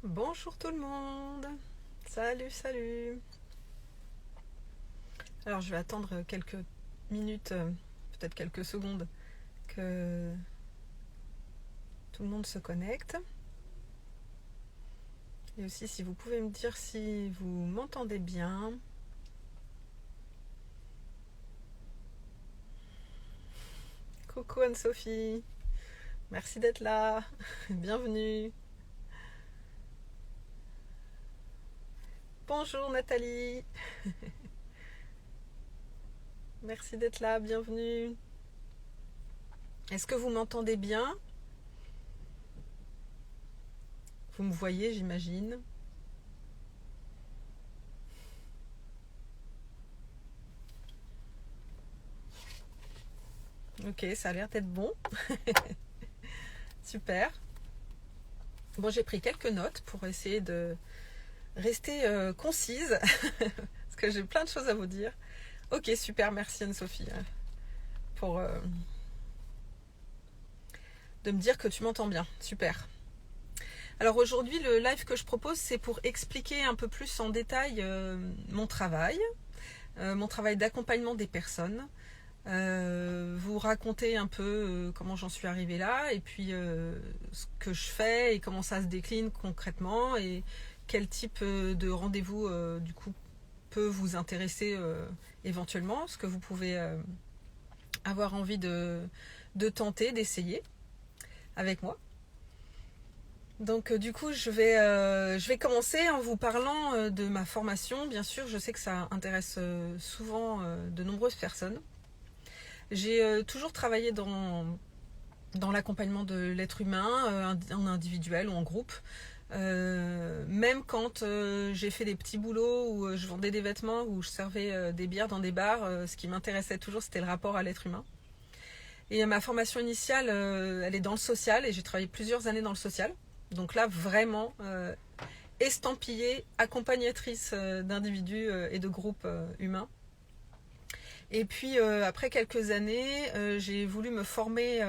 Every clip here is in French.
Bonjour tout le monde. Salut, salut. Alors je vais attendre quelques minutes, peut-être quelques secondes, que tout le monde se connecte. Et aussi si vous pouvez me dire si vous m'entendez bien. Coucou Anne-Sophie. Merci d'être là. Bienvenue. Bonjour Nathalie. Merci d'être là, bienvenue. Est-ce que vous m'entendez bien? Vous me voyez, j'imagine. Ok, ça a l'air d'être bon. Super. Bon, j'ai pris quelques notes pour essayer de rester concise, parce que j'ai plein de choses à vous dire. Ok, super, merci Anne-Sophie pour de me dire que tu m'entends bien. Super. Alors aujourd'hui, le live que je propose, c'est pour expliquer un peu plus en détail mon travail d'accompagnement des personnes, vous raconter un peu comment j'en suis arrivée là, et puis ce que je fais et comment ça se décline concrètement, et quel type de rendez-vous du coup peut vous intéresser éventuellement, ce que vous pouvez avoir envie de tenter, d'essayer avec moi. Donc du coup je vais commencer en vous parlant de ma formation. Bien sûr, je sais que ça intéresse souvent de nombreuses personnes. J'ai toujours travaillé dans l'accompagnement de l'être humain, en individuel ou en groupe. Même quand j'ai fait des petits boulots où je vendais des vêtements, où je servais des bières dans des bars, ce qui m'intéressait toujours, c'était le rapport à l'être humain. Et ma formation initiale, elle est dans le social, et j'ai travaillé plusieurs années dans le social. Donc là, vraiment estampillée accompagnatrice d'individus et de groupes humains. Et puis après quelques années, j'ai voulu me former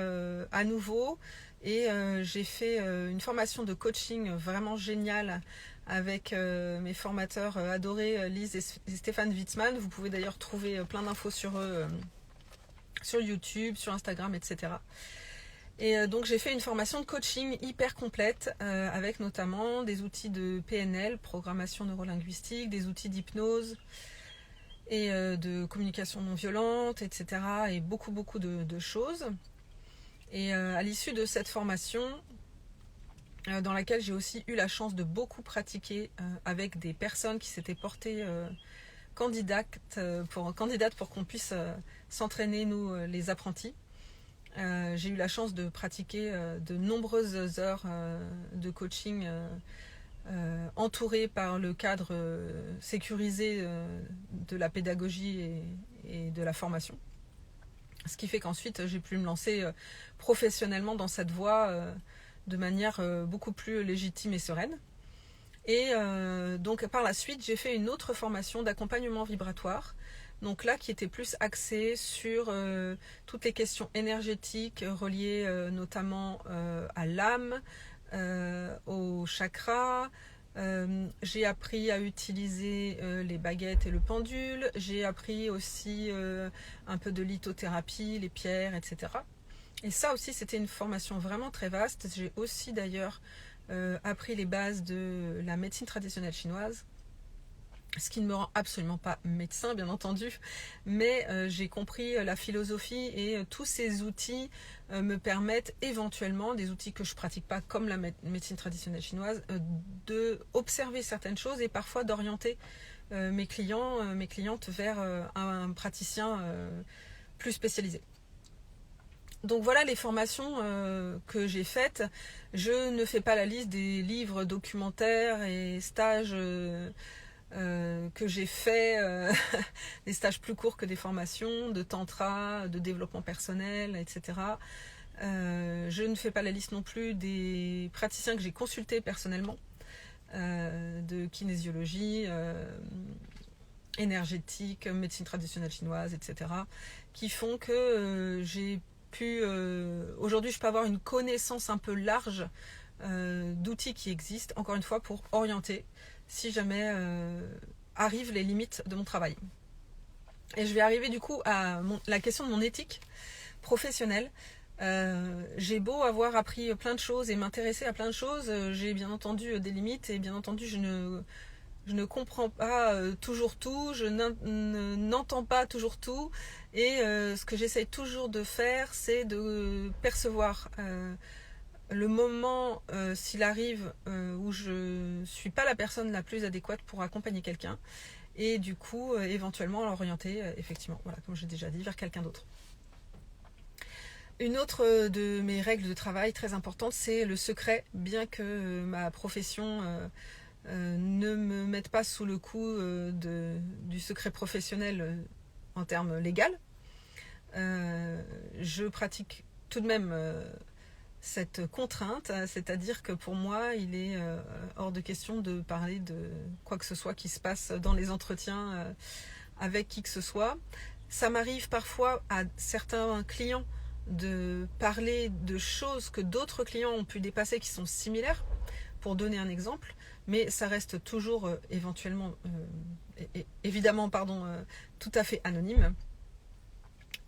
à nouveau, et j'ai fait une formation de coaching vraiment géniale avec mes formateurs adorés, Lise et Stéphane Witzmann. Vous pouvez d'ailleurs trouver plein d'infos sur eux sur YouTube, sur Instagram, etc. Et donc j'ai fait une formation de coaching hyper complète avec notamment des outils de PNL, programmation neurolinguistique, des outils d'hypnose et de communication non violente, etc. Et beaucoup de choses. Et à l'issue de cette formation, dans laquelle j'ai aussi eu la chance de beaucoup pratiquer avec des personnes qui s'étaient portées candidates pour qu'on puisse s'entraîner, nous les apprentis. J'ai eu la chance de pratiquer de nombreuses heures de coaching entourée par le cadre sécurisé de la pédagogie et de la formation. Ce qui fait qu'ensuite j'ai pu me lancer professionnellement dans cette voie de manière beaucoup plus légitime et sereine. Et donc par la suite, j'ai fait une autre formation d'accompagnement vibratoire. Donc là, qui était plus axée sur toutes les questions énergétiques reliées notamment à l'âme, au chakra. J'ai appris à utiliser les baguettes et le pendule. J'ai appris aussi un peu de lithothérapie, les pierres, etc. Et ça aussi, c'était une formation vraiment très vaste. J'ai aussi d'ailleurs appris les bases de la médecine traditionnelle chinoise, ce qui ne me rend absolument pas médecin, bien entendu, mais j'ai compris la philosophie, et tous ces outils me permettent éventuellement, des outils que je ne pratique pas comme la médecine traditionnelle chinoise, de observer certaines choses et parfois d'orienter mes clients, mes clientes vers un praticien plus spécialisé. Donc voilà les formations que j'ai faites. Je ne fais pas la liste des livres, documentaires et stages que j'ai fait, des stages plus courts que des formations, de tantra, de développement personnel, etc. Je ne fais pas la liste non plus des praticiens que j'ai consultés personnellement, de kinésiologie, énergétique, médecine traditionnelle chinoise, etc. qui font que j'ai pu... aujourd'hui, je peux avoir une connaissance un peu large d'outils qui existent, encore une fois, pour orienter si jamais arrivent les limites de mon travail. Et je vais arriver du coup à la question de mon éthique professionnelle. J'ai beau avoir appris plein de choses et m'intéresser à plein de choses, j'ai bien entendu des limites et bien entendu je ne comprends pas toujours tout, je n'entends pas toujours tout et ce que j'essaye toujours de faire, c'est de percevoir le moment s'il arrive où je suis pas la personne la plus adéquate pour accompagner quelqu'un et du coup éventuellement l'orienter effectivement, voilà, comme j'ai déjà dit, vers quelqu'un d'autre. Une autre de mes règles de travail très importante, c'est le secret, bien que ma profession ne me mette pas sous le coup du secret professionnel en termes légal. Je pratique tout de même cette contrainte, c'est-à-dire que pour moi, il est hors de question de parler de quoi que ce soit qui se passe dans les entretiens avec qui que ce soit. Ça m'arrive parfois à certains clients de parler de choses que d'autres clients ont pu dépasser qui sont similaires, pour donner un exemple, mais ça reste toujours évidemment tout à fait anonyme.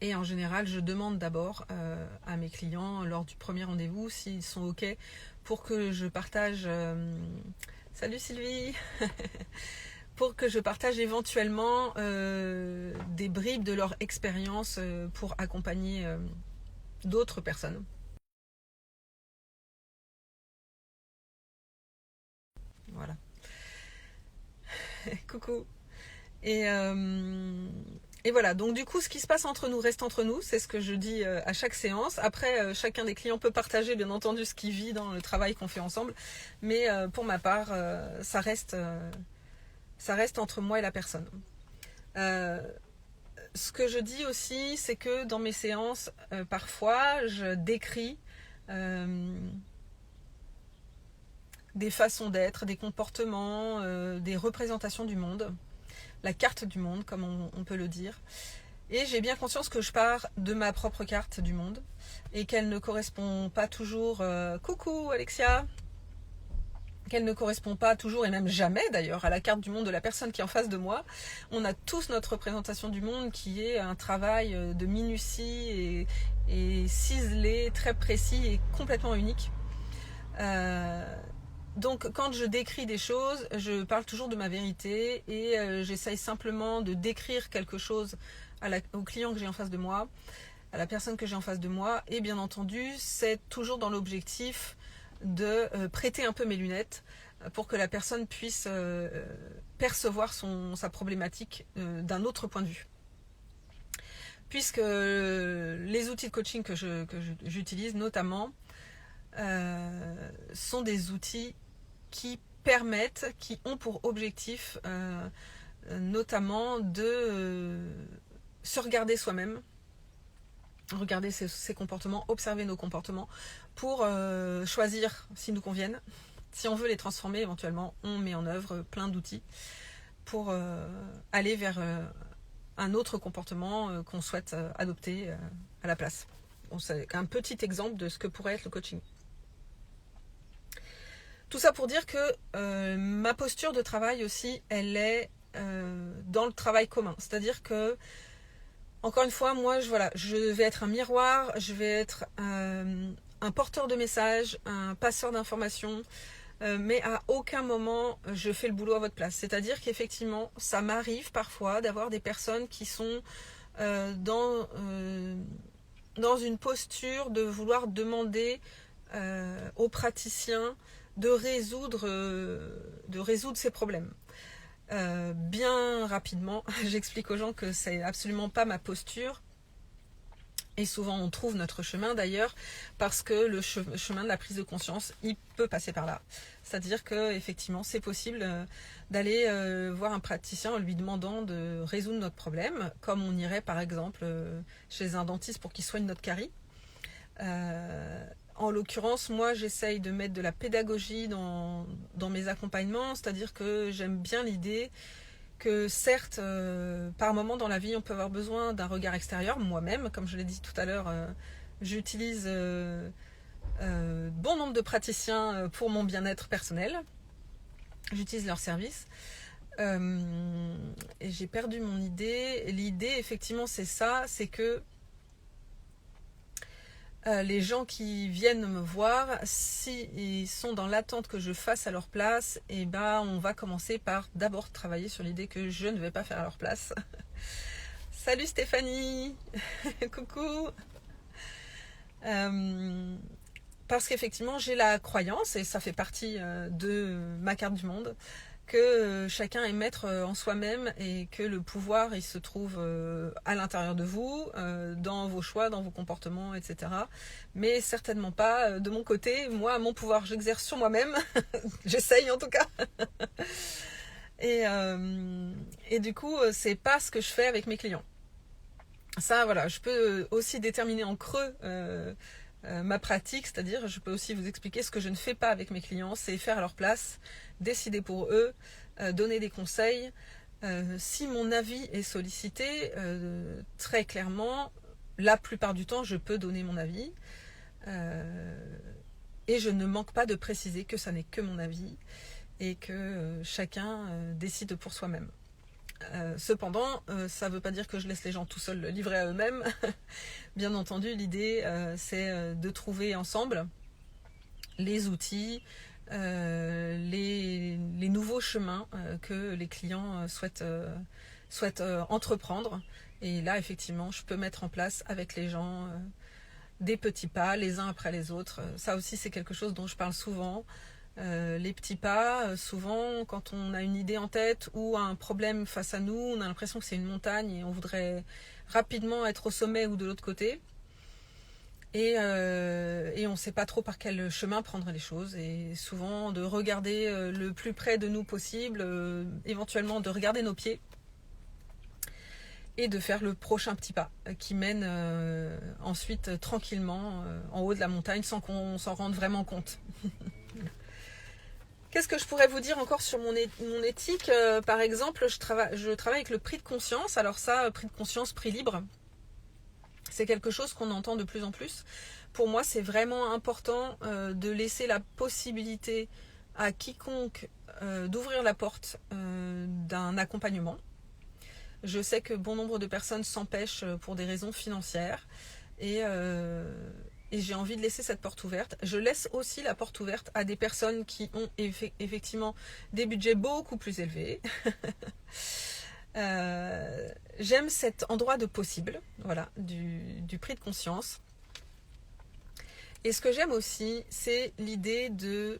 Et en général, je demande d'abord à mes clients, lors du premier rendez-vous, s'ils sont OK pour que je partage... Salut Sylvie pour que je partage éventuellement des bribes de leur expérience pour accompagner d'autres personnes. Voilà. Coucou. Et voilà, donc du coup, ce qui se passe entre nous reste entre nous, c'est ce que je dis à chaque séance. Après, chacun des clients peut partager, bien entendu, ce qu'il vit dans le travail qu'on fait ensemble. Mais pour ma part, ça reste entre moi et la personne. Ce que je dis aussi, c'est que dans mes séances, parfois, je décris des façons d'être, des comportements, des représentations du monde, la carte du monde, comme on peut le dire. Et j'ai bien conscience que je pars de ma propre carte du monde et qu'elle ne correspond pas toujours... coucou Alexia! Qu'elle ne correspond pas toujours, et même jamais d'ailleurs, à la carte du monde de la personne qui est en face de moi. On a tous notre représentation du monde qui est un travail de minutie et ciselé, très précis et complètement unique. Donc quand je décris des choses, je parle toujours de ma vérité et j'essaye simplement de décrire quelque chose au client que j'ai en face de moi, à la personne que j'ai en face de moi. Et bien entendu, c'est toujours dans l'objectif de prêter un peu mes lunettes pour que la personne puisse percevoir sa problématique d'un autre point de vue. Puisque les outils de coaching que j'utilise notamment sont des outils qui permettent, qui ont pour objectif notamment de se regarder soi-même, regarder ses comportements, observer nos comportements pour choisir s'ils nous conviennent. Si on veut les transformer, éventuellement, on met en œuvre plein d'outils pour aller vers un autre comportement qu'on souhaite adopter à la place. Bon, c'est un petit exemple de ce que pourrait être le coaching. Tout ça pour dire que ma posture de travail aussi, elle est dans le travail commun. C'est-à-dire que encore une fois, moi, je vais être un miroir, je vais être un porteur de messages, un passeur d'informations, mais à aucun moment je fais le boulot à votre place. C'est-à-dire qu'effectivement, ça m'arrive parfois d'avoir des personnes qui sont dans une posture de vouloir demander aux praticiens de résoudre ces problèmes. Bien rapidement, j'explique aux gens que c'est absolument pas ma posture. Et souvent on trouve notre chemin d'ailleurs parce que le chemin de la prise de conscience, il peut passer par là. C'est-à-dire que effectivement c'est possible d'aller voir un praticien en lui demandant de résoudre notre problème, comme on irait par exemple chez un dentiste pour qu'il soigne notre carie. En l'occurrence, moi j'essaye de mettre de la pédagogie dans mes accompagnements, c'est-à-dire que j'aime bien l'idée que certes, par moment dans la vie, on peut avoir besoin d'un regard extérieur. Moi-même, comme je l'ai dit tout à l'heure, j'utilise bon nombre de praticiens pour mon bien-être personnel. J'utilise leurs services. Et j'ai perdu mon idée. L'idée, effectivement, c'est ça, c'est que les gens qui viennent me voir, s'ils sont dans l'attente que je fasse à leur place, et ben on va commencer par d'abord travailler sur l'idée que je ne vais pas faire à leur place. Salut Stéphanie. Coucou. Parce qu'effectivement j'ai la croyance, et ça fait partie de ma carte du monde, que chacun est maître en soi-même et que le pouvoir il se trouve à l'intérieur de vous, dans vos choix, dans vos comportements, etc. Mais certainement pas de mon côté. Moi, mon pouvoir, j'exerce sur moi-même. J'essaye en tout cas. Et du coup, c'est pas ce que je fais avec mes clients. Ça, voilà, je peux aussi déterminer en creux ma pratique, c'est-à-dire je peux aussi vous expliquer ce que je ne fais pas avec mes clients, c'est faire à leur place, décider pour eux, donner des conseils. Si mon avis est sollicité, très clairement, la plupart du temps, je peux donner mon avis. Et je ne manque pas de préciser que ça n'est que mon avis et que chacun décide pour soi-même. Cependant, ça ne veut pas dire que je laisse les gens tout seuls livrés à eux-mêmes. Bien entendu, l'idée, c'est de trouver ensemble les outils, les nouveaux chemins que les clients souhaitent entreprendre. Et là, effectivement, je peux mettre en place avec les gens des petits pas, les uns après les autres. Ça aussi, c'est quelque chose dont je parle souvent. Les petits pas, souvent quand on a une idée en tête ou un problème face à nous, on a l'impression que c'est une montagne et on voudrait rapidement être au sommet ou de l'autre côté, et on ne sait pas trop par quel chemin prendre les choses, et souvent de regarder le plus près de nous possible, éventuellement de regarder nos pieds et de faire le prochain petit pas qui mène ensuite tranquillement en haut de la montagne sans qu'on s'en rende vraiment compte. Qu'est-ce que je pourrais vous dire encore sur mon éthique? Par exemple, je travaille avec le prix de conscience. Alors ça, prix de conscience, prix libre, c'est quelque chose qu'on entend de plus en plus. Pour moi, c'est vraiment important de laisser la possibilité à quiconque d'ouvrir la porte d'un accompagnement. Je sais que bon nombre de personnes s'empêchent pour des raisons financières, et j'ai envie de laisser cette porte ouverte. Je laisse aussi la porte ouverte à des personnes qui ont effectivement des budgets beaucoup plus élevés. J'aime cet endroit de possible, voilà, du prix de conscience. Et ce que j'aime aussi, c'est l'idée de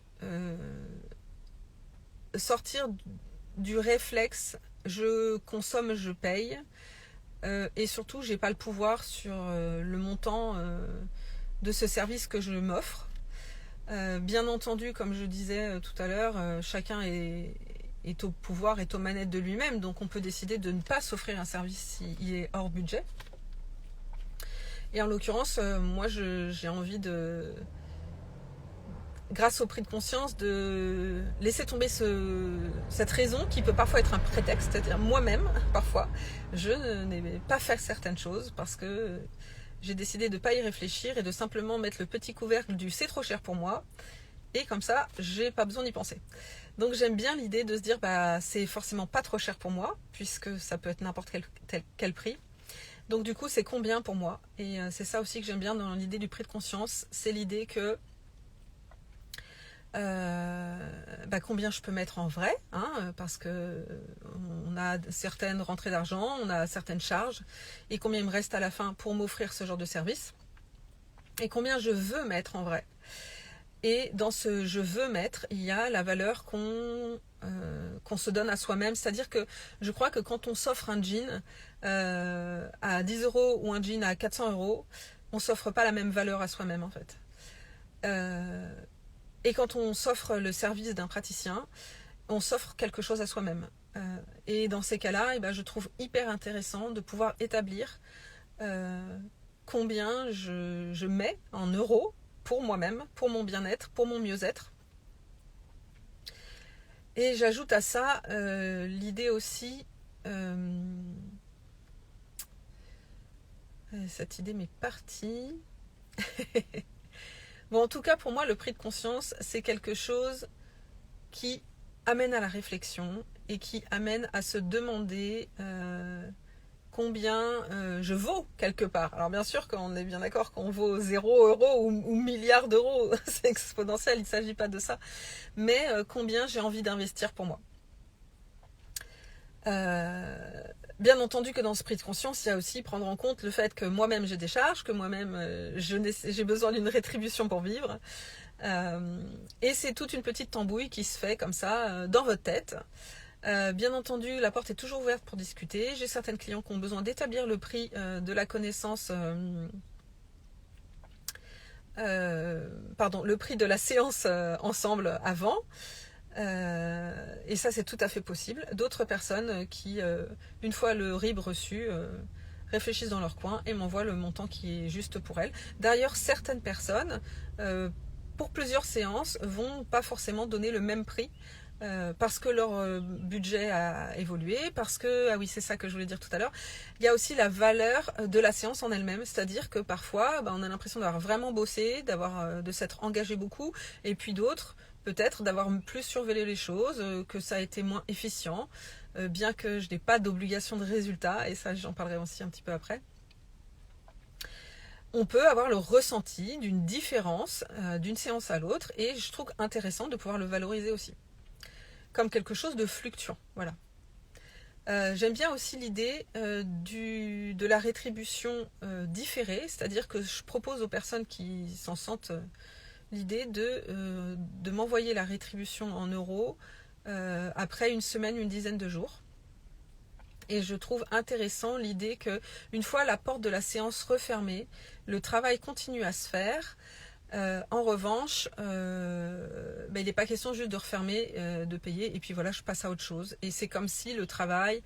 sortir du réflexe je consomme, je paye, et surtout j'ai pas le pouvoir sur le montant de ce service que je m'offre. Bien entendu, comme je disais tout à l'heure, chacun est au pouvoir, est aux manettes de lui-même, donc on peut décider de ne pas s'offrir un service s'il est hors budget. Et en l'occurrence, moi j'ai envie de, grâce au prix de conscience, de laisser tomber cette raison qui peut parfois être un prétexte, c'est-à-dire moi-même, parfois, je n'ai pas fait certaines choses parce que j'ai décidé de ne pas y réfléchir et de simplement mettre le petit couvercle du c'est trop cher pour moi, et comme ça, j'ai pas besoin d'y penser. Donc j'aime bien l'idée de se dire, bah c'est forcément pas trop cher pour moi, puisque ça peut être n'importe quel prix. Donc du coup, c'est combien pour moi? Et c'est ça aussi que j'aime bien dans l'idée du prix de conscience, c'est l'idée que combien je peux mettre en vrai, hein, parce que on a certaines rentrées d'argent, on a certaines charges, et combien il me reste à la fin pour m'offrir ce genre de service, et combien je veux mettre en vrai. Et dans ce je veux mettre, il y a la valeur qu'on se donne à soi-même. C'est-à-dire que je crois que quand on s'offre un jean à 10 € ou un jean à 400 €, on ne s'offre pas la même valeur à soi-même en fait. Et quand on s'offre le service d'un praticien, on s'offre quelque chose à soi-même. Et dans ces cas-là, je trouve hyper intéressant de pouvoir établir combien je mets en euros pour moi-même, pour mon bien-être, pour mon mieux-être. Et j'ajoute à ça l'idée aussi, cette idée m'est partie. Bon, en tout cas, pour moi, le prix de conscience, c'est quelque chose qui amène à la réflexion et qui amène à se demander combien je vaux quelque part. Alors bien sûr, quand on est bien d'accord qu'on vaut 0 € ou milliards d'euros, c'est exponentiel, il ne s'agit pas de ça. Mais combien j'ai envie d'investir pour moi. Bien entendu que dans ce prix de conscience, il y a aussi prendre en compte le fait que moi-même j'ai des charges, que moi-même j'ai besoin d'une rétribution pour vivre. Et c'est toute une petite tambouille qui se fait comme ça dans votre tête. Bien entendu, la porte est toujours ouverte pour discuter. J'ai certaines clients qui ont besoin d'établir le prix de la connaissance, le prix de la séance ensemble avant. Et ça, c'est tout à fait possible. D'autres personnes qui, une fois le RIB reçu, réfléchissent dans leur coin et m'envoient le montant qui est juste pour elles. D'ailleurs, certaines personnes, pour plusieurs séances, vont pas forcément donner le même prix parce que leur budget a évolué, parce que, ah oui, c'est ça que je voulais dire tout à l'heure, il y a aussi la valeur de la séance en elle-même, c'est-à-dire que parfois, on a l'impression d'avoir vraiment bossé, de s'être engagé beaucoup, et puis d'autres, peut-être d'avoir plus surveillé les choses, que ça a été moins efficient, bien que je n'ai pas d'obligation de résultat, et ça j'en parlerai aussi un petit peu après. On peut avoir le ressenti d'une différence d'une séance à l'autre, et je trouve intéressant de pouvoir le valoriser aussi, comme quelque chose de fluctuant. Voilà. J'aime bien aussi l'idée de la rétribution différée, c'est-à-dire que je propose aux personnes qui s'en sentent l'idée de m'envoyer la rétribution en euros après une semaine, une dizaine de jours. Et je trouve intéressant l'idée que une fois la porte de la séance refermée, le travail continue à se faire. En revanche, il n'est pas question juste de refermer, de payer, et puis voilà, je passe à autre chose. Et c'est comme si le travail,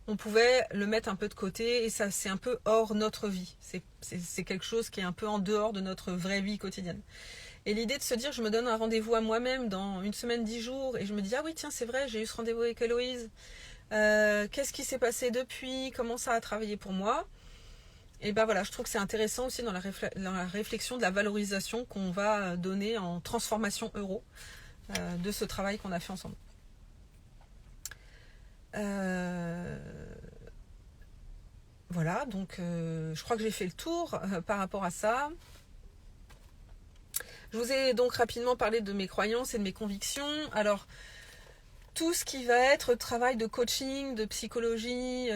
on pouvait le mettre un peu de côté, et ça, c'est un peu hors notre vie. C'est quelque chose qui est un peu en dehors de notre vraie vie quotidienne. Et l'idée de se dire, je me donne un rendez-vous à moi-même dans une semaine, 10 jours, et je me dis, ah oui, tiens, c'est vrai, j'ai eu ce rendez-vous avec Héloïse. Qu'est-ce qui s'est passé depuis? Comment ça a travaillé pour moi? Et ben voilà, je trouve que c'est intéressant aussi dans la réflexion de la valorisation qu'on va donner en transformation euro de ce travail qu'on a fait ensemble. Voilà, donc je crois que j'ai fait le tour par rapport à ça. Je vous ai donc rapidement parlé de mes croyances et de mes convictions. Alors, tout ce qui va être travail de coaching, de psychologie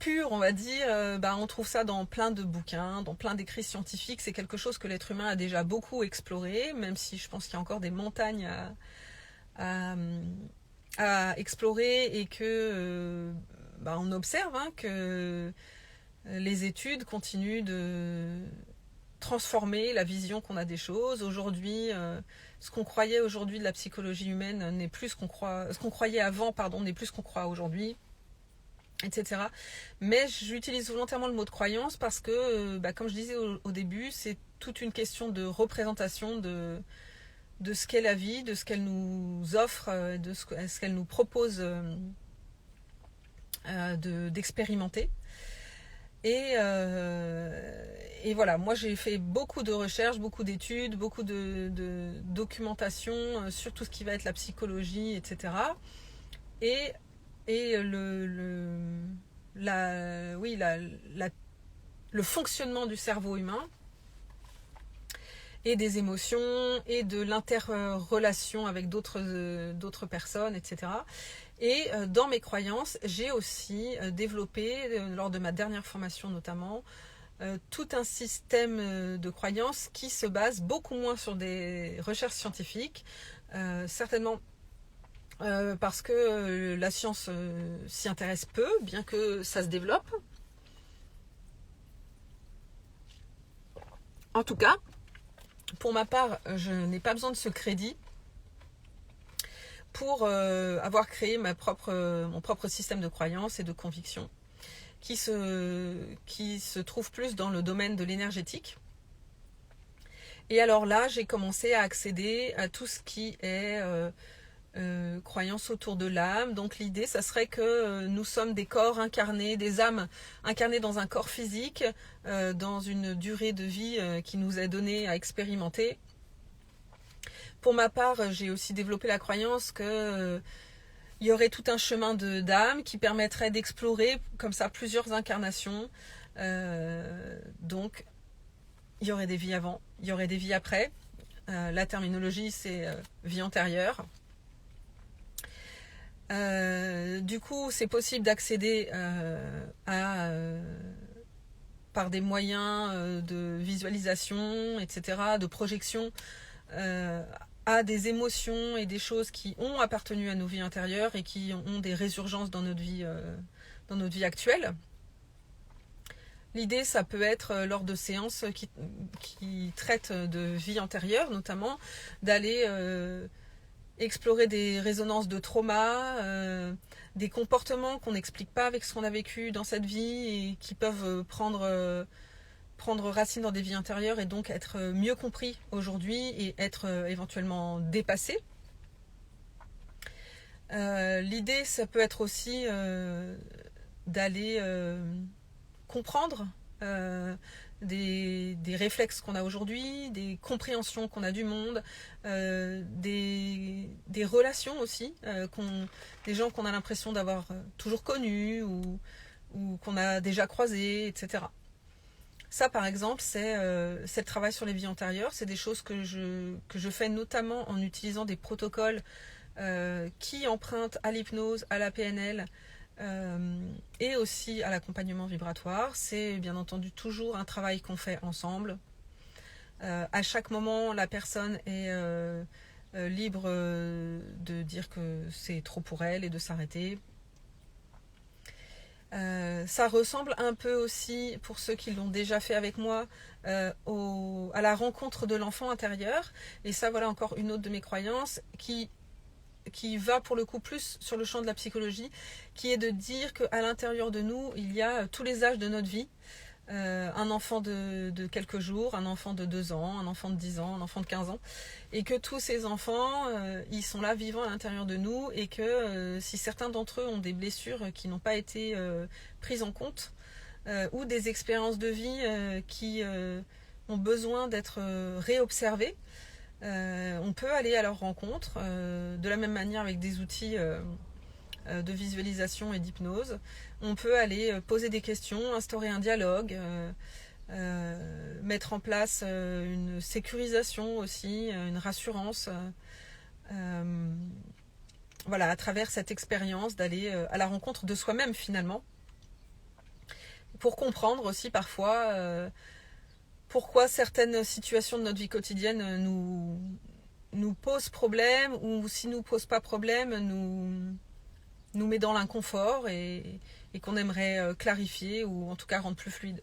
pure, on va dire, on trouve ça dans plein de bouquins, dans plein d'écrits scientifiques. C'est quelque chose que l'être humain a déjà beaucoup exploré, même si je pense qu'il y a encore des montagnes à explorer et que on observe que les études continuent de transformer la vision qu'on a des choses. Aujourd'hui, ce qu'on croyait aujourd'hui de la psychologie humaine n'est plus ce qu'on croyait avant, n'est plus ce qu'on croit aujourd'hui, etc. Mais j'utilise volontairement le mot de croyance parce que, comme je disais au début, c'est toute une question de représentation de ce qu'est la vie, de ce qu'elle nous offre, de ce qu'elle nous propose d'expérimenter. Et voilà, moi j'ai fait beaucoup de recherches, beaucoup d'études, beaucoup de documentation sur tout ce qui va être la psychologie, etc. Et le fonctionnement du cerveau humain et des émotions et de l'interrelation avec d'autres personnes, etc. Et dans mes croyances, j'ai aussi développé, lors de ma dernière formation notamment, tout un système de croyances qui se base beaucoup moins sur des recherches scientifiques, certainement parce que la science s'y intéresse peu, bien que ça se développe. En tout cas, pour ma part, je n'ai pas besoin de ce crédit pour avoir créé mon propre système de croyances et de convictions qui se trouve plus dans le domaine de l'énergétique. Et alors là, j'ai commencé à accéder à tout ce qui est croyances autour de l'âme. Donc l'idée, ça serait que nous sommes des corps incarnés, des âmes incarnées dans un corps physique, dans une durée de vie qui nous est donnée à expérimenter. Pour ma part, j'ai aussi développé la croyance que il y aurait tout un chemin d'âme qui permettrait d'explorer comme ça plusieurs incarnations. Donc, il y aurait des vies avant, il y aurait des vies après. La terminologie, c'est vie antérieure. Du coup, c'est possible d'accéder par des moyens de visualisation, etc., de projection, à des émotions et des choses qui ont appartenu à nos vies intérieures et qui ont des résurgences dans notre vie actuelle. L'idée, ça peut être lors de séances qui traitent de vie antérieure, notamment d'aller explorer des résonances de trauma, des comportements qu'on n'explique pas avec ce qu'on a vécu dans cette vie et qui peuvent prendre racine dans des vies intérieures et donc être mieux compris aujourd'hui et être éventuellement dépassé. L'idée, ça peut être aussi d'aller comprendre des réflexes qu'on a aujourd'hui, des compréhensions qu'on a du monde, des relations aussi, des gens qu'on a l'impression d'avoir toujours connus ou qu'on a déjà croisés, etc. Ça, par exemple, c'est le travail sur les vies antérieures. C'est des choses que je fais notamment en utilisant des protocoles qui empruntent à l'hypnose, à la PNL et aussi à l'accompagnement vibratoire. C'est bien entendu toujours un travail qu'on fait ensemble. À chaque moment, la personne est libre de dire que c'est trop pour elle et de s'arrêter. Ça ressemble un peu aussi, pour ceux qui l'ont déjà fait avec moi, à la rencontre de l'enfant intérieur. Et ça, voilà encore une autre de mes croyances qui va pour le coup plus sur le champ de la psychologie, qui est de dire qu'à l'intérieur de nous, il y a tous les âges de notre vie. Un enfant de quelques jours, un enfant de 2 ans, un enfant de 10 ans, un enfant de 15 ans, et que tous ces enfants, ils sont là vivants à l'intérieur de nous, et que si certains d'entre eux ont des blessures qui n'ont pas été prises en compte, ou des expériences de vie qui ont besoin d'être réobservées, on peut aller à leur rencontre, de la même manière avec des outils de visualisation et d'hypnose. On peut aller poser des questions, instaurer un dialogue, mettre en place une sécurisation aussi, une rassurance, voilà, à travers cette expérience d'aller à la rencontre de soi-même finalement, pour comprendre aussi parfois pourquoi certaines situations de notre vie quotidienne nous posent problème, ou si nous posent pas problème, nous met dans l'inconfort et qu'on aimerait clarifier ou en tout cas rendre plus fluide.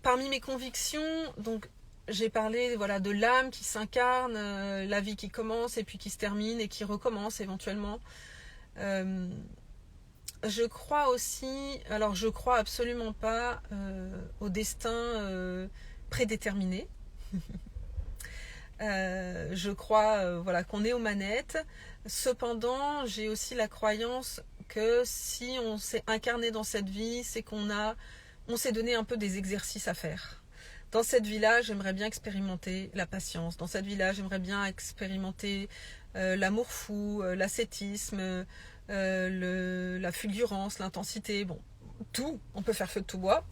Parmi mes convictions, donc j'ai parlé de l'âme qui s'incarne, la vie qui commence et puis qui se termine et qui recommence éventuellement. Je crois aussi, alors je crois absolument pas au destin prédéterminé. Je crois qu'on est aux manettes. Cependant, j'ai aussi la croyance que si on s'est incarné dans cette vie, c'est on s'est donné un peu des exercices à faire. Dans cette vie-là, j'aimerais bien expérimenter la patience. Dans cette vie-là, j'aimerais bien expérimenter l'amour fou, l'ascétisme, la fulgurance, l'intensité. Bon, tout. On peut faire feu de tout bois.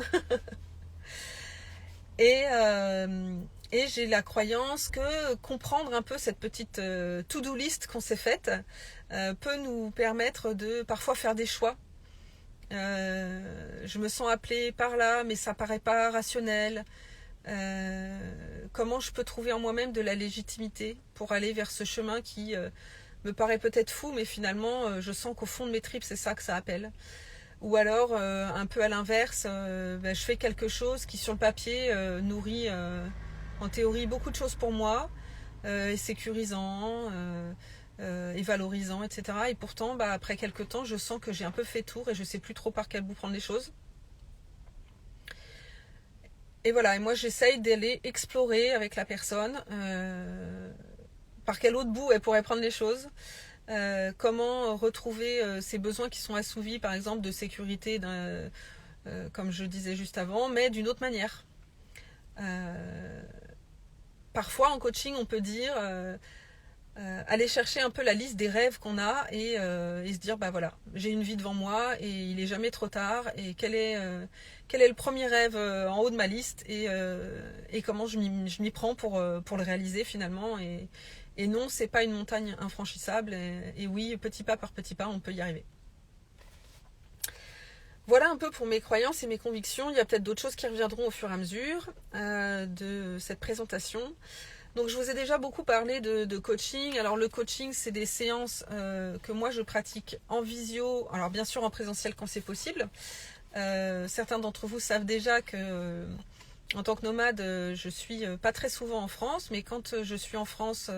Et j'ai la croyance que comprendre un peu cette petite to-do list qu'on s'est faite peut nous permettre de parfois faire des choix. Je me sens appelée par là, mais ça paraît pas rationnel. Comment je peux trouver en moi-même de la légitimité pour aller vers ce chemin qui me paraît peut-être fou, mais finalement je sens qu'au fond de mes tripes c'est ça que ça appelle. Ou alors un peu à l'inverse, je fais quelque chose qui sur le papier nourrit en théorie beaucoup de choses pour moi, est sécurisant, est valorisant, etc. Et pourtant, après quelques temps, je sens que j'ai un peu fait tour et je sais plus trop par quel bout prendre les choses. Et voilà, et moi j'essaye d'aller explorer avec la personne par quel autre bout elle pourrait prendre les choses, comment retrouver ses besoins qui sont assouvis, par exemple de sécurité, comme je disais juste avant, mais d'une autre manière. Parfois en coaching on peut dire aller chercher un peu la liste des rêves qu'on a et se dire bah voilà, j'ai une vie devant moi et il n'est jamais trop tard, et quel est le premier rêve en haut de ma liste, et comment je m'y prends pour le réaliser finalement, et non, c'est pas une montagne infranchissable, et oui, petit pas par petit pas on peut y arriver. Voilà un peu pour mes croyances et mes convictions. Il y a peut-être d'autres choses qui reviendront au fur et à mesure de cette présentation. Donc je vous ai déjà beaucoup parlé de coaching. Alors le coaching, c'est des séances que moi je pratique en visio, alors bien sûr en présentiel quand c'est possible. Certains d'entre vous savent déjà que en tant que nomade, je suis pas très souvent en France, mais quand je suis en France,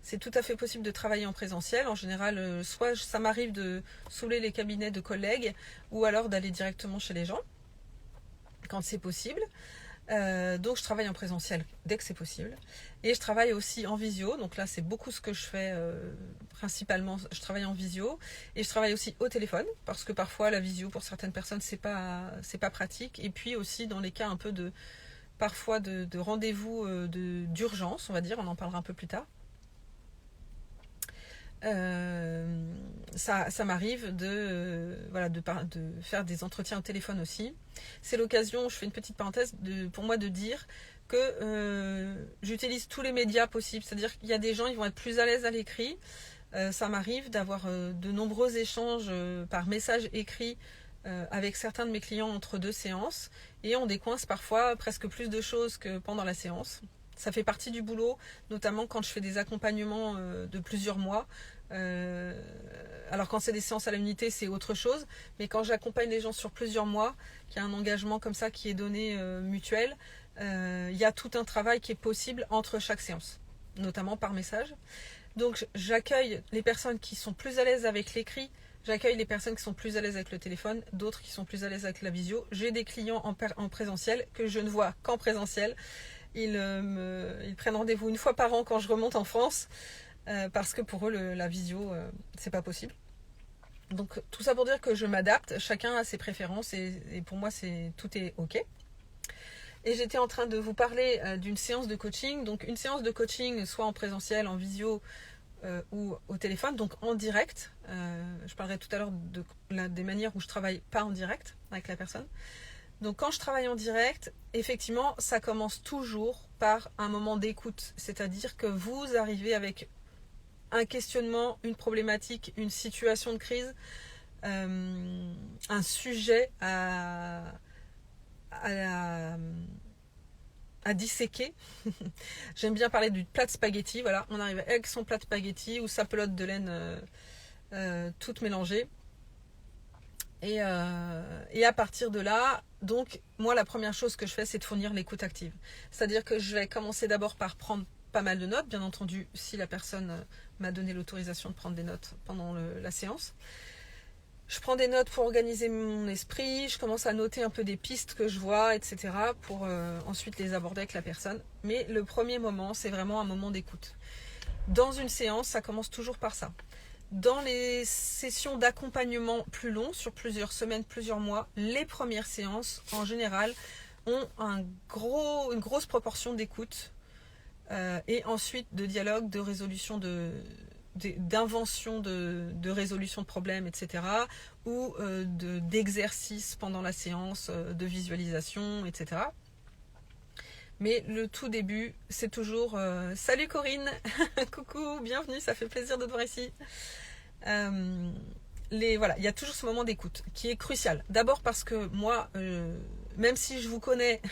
c'est tout à fait possible de travailler en présentiel. En général, soit ça m'arrive de saouler les cabinets de collègues, ou alors d'aller directement chez les gens, quand c'est possible. Donc je travaille en présentiel dès que c'est possible. Et je travaille aussi en visio. Donc là, c'est beaucoup ce que je fais principalement. Je travaille en visio. Et je travaille aussi au téléphone, parce que parfois la visio, pour certaines personnes, c'est pas pratique. Et puis aussi dans les cas un peu parfois de rendez-vous d'urgence, on va dire. On en parlera un peu plus tard. Ça m'arrive de faire des entretiens au téléphone aussi. C'est l'occasion, je fais une petite parenthèse, pour moi de dire que j'utilise tous les médias possibles. C'est-à-dire qu'il y a des gens, ils vont être plus à l'aise à l'écrit. Ça m'arrive d'avoir de nombreux échanges par message écrit avec certains de mes clients entre deux séances, et on décoince parfois presque plus de choses que pendant la séance. Ça fait partie du boulot, notamment quand je fais des accompagnements de plusieurs mois. Alors quand c'est des séances à l'unité, c'est autre chose. Mais quand j'accompagne les gens sur plusieurs mois, qu'il y a un engagement comme ça qui est donné mutuel, il y a tout un travail qui est possible entre chaque séance, notamment par message. Donc j'accueille les personnes qui sont plus à l'aise avec l'écrit, j'accueille les personnes qui sont plus à l'aise avec le téléphone, d'autres qui sont plus à l'aise avec la visio. J'ai des clients en présentiel que je ne vois qu'en présentiel. Ils prennent rendez-vous une fois par an quand je remonte en France, parce que pour eux la visio c'est pas possible. Donc tout ça pour dire que je m'adapte, chacun a ses préférences, et pour moi tout est ok. Et j'étais en train de vous parler d'une séance de coaching. Donc une séance de coaching, soit en présentiel, en visio ou au téléphone, donc en direct. Je parlerai tout à l'heure des manières où je travaille pas en direct avec la personne. Donc quand je travaille en direct, effectivement, ça commence toujours par un moment d'écoute. C'est-à-dire que vous arrivez avec un questionnement, une problématique, une situation de crise, un sujet à disséquer. J'aime bien parler du plat de spaghetti. Voilà, on arrive avec son plat de spaghetti ou sa pelote de laine toute mélangée. Et à partir de là, donc moi la première chose que je fais, c'est de fournir l'écoute active. C'est-à-dire que je vais commencer d'abord par prendre pas mal de notes, bien entendu, si la personne m'a donné l'autorisation de prendre des notes pendant la séance. Je prends des notes pour organiser mon esprit, je commence à noter un peu des pistes que je vois, etc. pour ensuite les aborder avec la personne. Mais le premier moment, c'est vraiment un moment d'écoute. Dans une séance, ça commence toujours par ça. Dans les sessions d'accompagnement plus longues, sur plusieurs semaines, plusieurs mois, les premières séances, en général, ont une grosse proportion d'écoute et ensuite de dialogue, de résolution d'invention de résolution de problèmes, etc. ou d'exercices pendant la séance, de visualisation, etc. Mais le tout début, c'est toujours salut Corinne, coucou, bienvenue, ça fait plaisir de te voir ici. Voilà, il y a toujours ce moment d'écoute qui est crucial. D'abord parce que moi, même si je vous connais,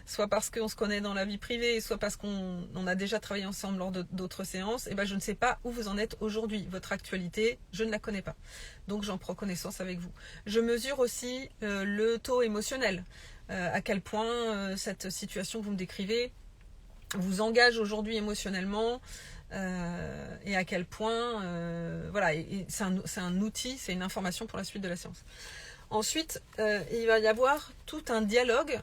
soit parce qu'on se connaît dans la vie privée, soit parce qu'on a déjà travaillé ensemble lors d'autres séances, et ben je ne sais pas où vous en êtes aujourd'hui. Votre actualité, je ne la connais pas. Donc j'en prends connaissance avec vous. Je mesure aussi le taux émotionnel. À quel point cette situation que vous me décrivez vous engage aujourd'hui émotionnellement, et à quel point voilà, et c'est un outil, c'est une information pour la suite de la séance. Ensuite, il va y avoir tout un dialogue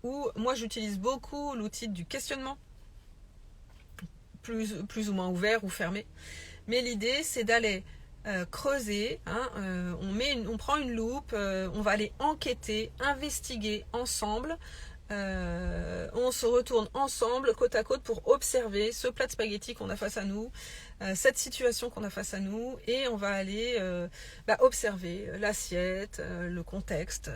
où moi j'utilise beaucoup l'outil du questionnement, plus ou moins ouvert ou fermé. Mais l'idée, c'est d'aller creuser, hein, on prend une loupe, on va aller enquêter, investiguer ensemble. On se retourne ensemble, côte à côte, pour observer ce plat de spaghettis qu'on a face à nous, cette situation qu'on a face à nous, et on va aller observer l'assiette, le contexte.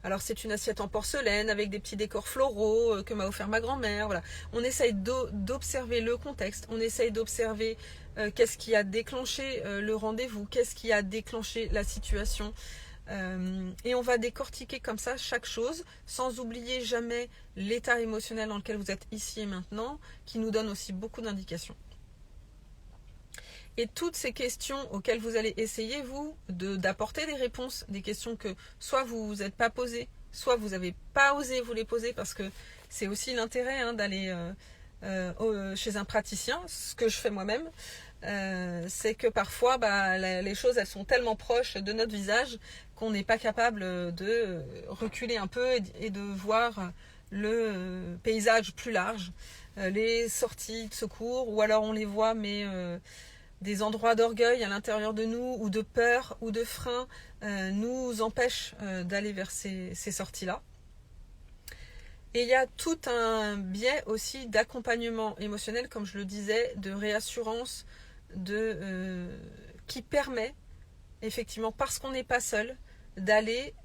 Alors c'est une assiette en porcelaine avec des petits décors floraux que m'a offert ma grand-mère. Voilà. On essaye d'observer le contexte, on essaye d'observer qu'est-ce qui a déclenché le rendez-vous, qu'est-ce qui a déclenché la situation. Et on va décortiquer comme ça chaque chose, sans oublier jamais l'état émotionnel dans lequel vous êtes ici et maintenant, qui nous donne aussi beaucoup d'indications. Et toutes ces questions auxquelles vous allez essayer, vous, d'apporter des réponses, des questions que soit vous vous êtes pas posées, soit vous n'avez pas osé vous les poser, parce que c'est aussi l'intérêt d'aller chez un praticien, ce que je fais moi-même. C'est que parfois les choses elles sont tellement proches de notre visage qu'on n'est pas capable de reculer un peu et de voir le paysage plus large, les sorties de secours, ou alors on les voit mais des endroits d'orgueil à l'intérieur de nous ou de peur ou de frein nous empêchent d'aller vers ces sorties-là. Et il y a tout un biais aussi d'accompagnement émotionnel, comme je le disais, de réassurance, qui permet, effectivement, parce qu'on n'est pas seul, d'aller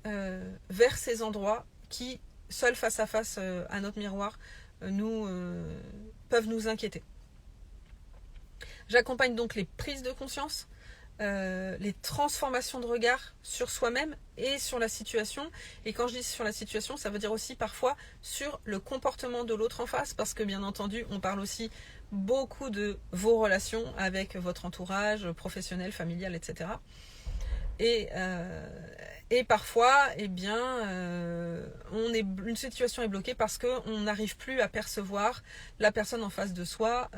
vers ces endroits qui, seuls face à face à notre miroir, peuvent nous inquiéter. J'accompagne donc les prises de conscience, les transformations de regard sur soi-même et sur la situation. Et quand je dis sur la situation, ça veut dire aussi parfois sur le comportement de l'autre en face, parce que bien entendu, on parle aussi beaucoup de vos relations avec votre entourage professionnel, familial, etc. Et parfois, une situation est bloquée parce qu'on n'arrive plus à percevoir la personne en face de soi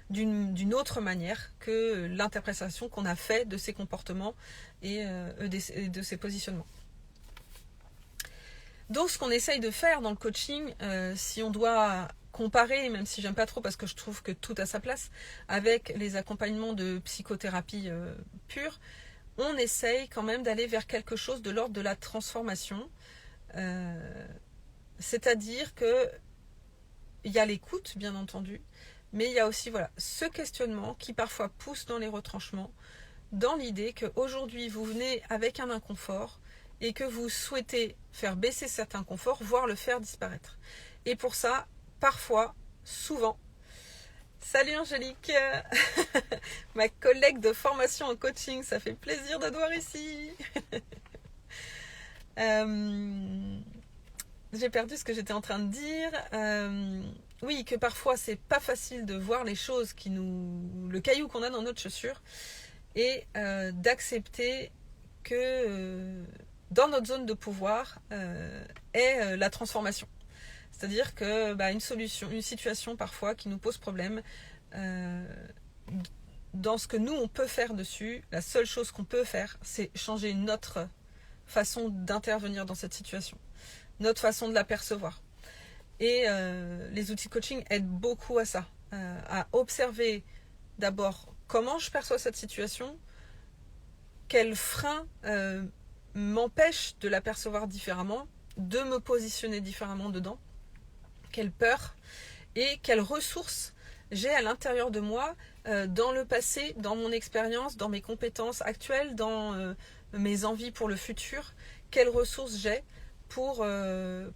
d'une autre manière que l'interprétation qu'on a fait de ses comportements et de ses positionnements. Donc ce qu'on essaye de faire dans le coaching, si on doit comparer, même si j'aime pas trop parce que je trouve que tout a sa place, avec les accompagnements de psychothérapie pure, on essaye quand même d'aller vers quelque chose de l'ordre de la transformation. C'est-à-dire que il y a l'écoute, bien entendu, mais il y a aussi ce questionnement qui parfois pousse dans les retranchements, dans l'idée qu'aujourd'hui vous venez avec un inconfort et que vous souhaitez faire baisser cet inconfort, voire le faire disparaître. Et pour ça, parfois, souvent, salut Angélique, ma collègue de formation en coaching, ça fait plaisir de te voir ici. J'ai perdu ce que j'étais en train de dire. Oui, que parfois c'est pas facile de voir les choses le caillou qu'on a dans notre chaussure, et d'accepter que dans notre zone de pouvoir est la transformation. C'est-à-dire que une situation parfois qui nous pose problème, dans ce que nous on peut faire dessus, la seule chose qu'on peut faire, c'est changer notre façon d'intervenir dans cette situation, notre façon de la percevoir. Et les outils de coaching aident beaucoup à ça, à observer d'abord comment je perçois cette situation, quels freins m'empêchent de la percevoir différemment, de me positionner différemment dedans, quelle peur et quelles ressources j'ai à l'intérieur de moi, dans le passé, dans mon expérience, dans mes compétences actuelles, dans mes envies pour le futur, quelles ressources j'ai pour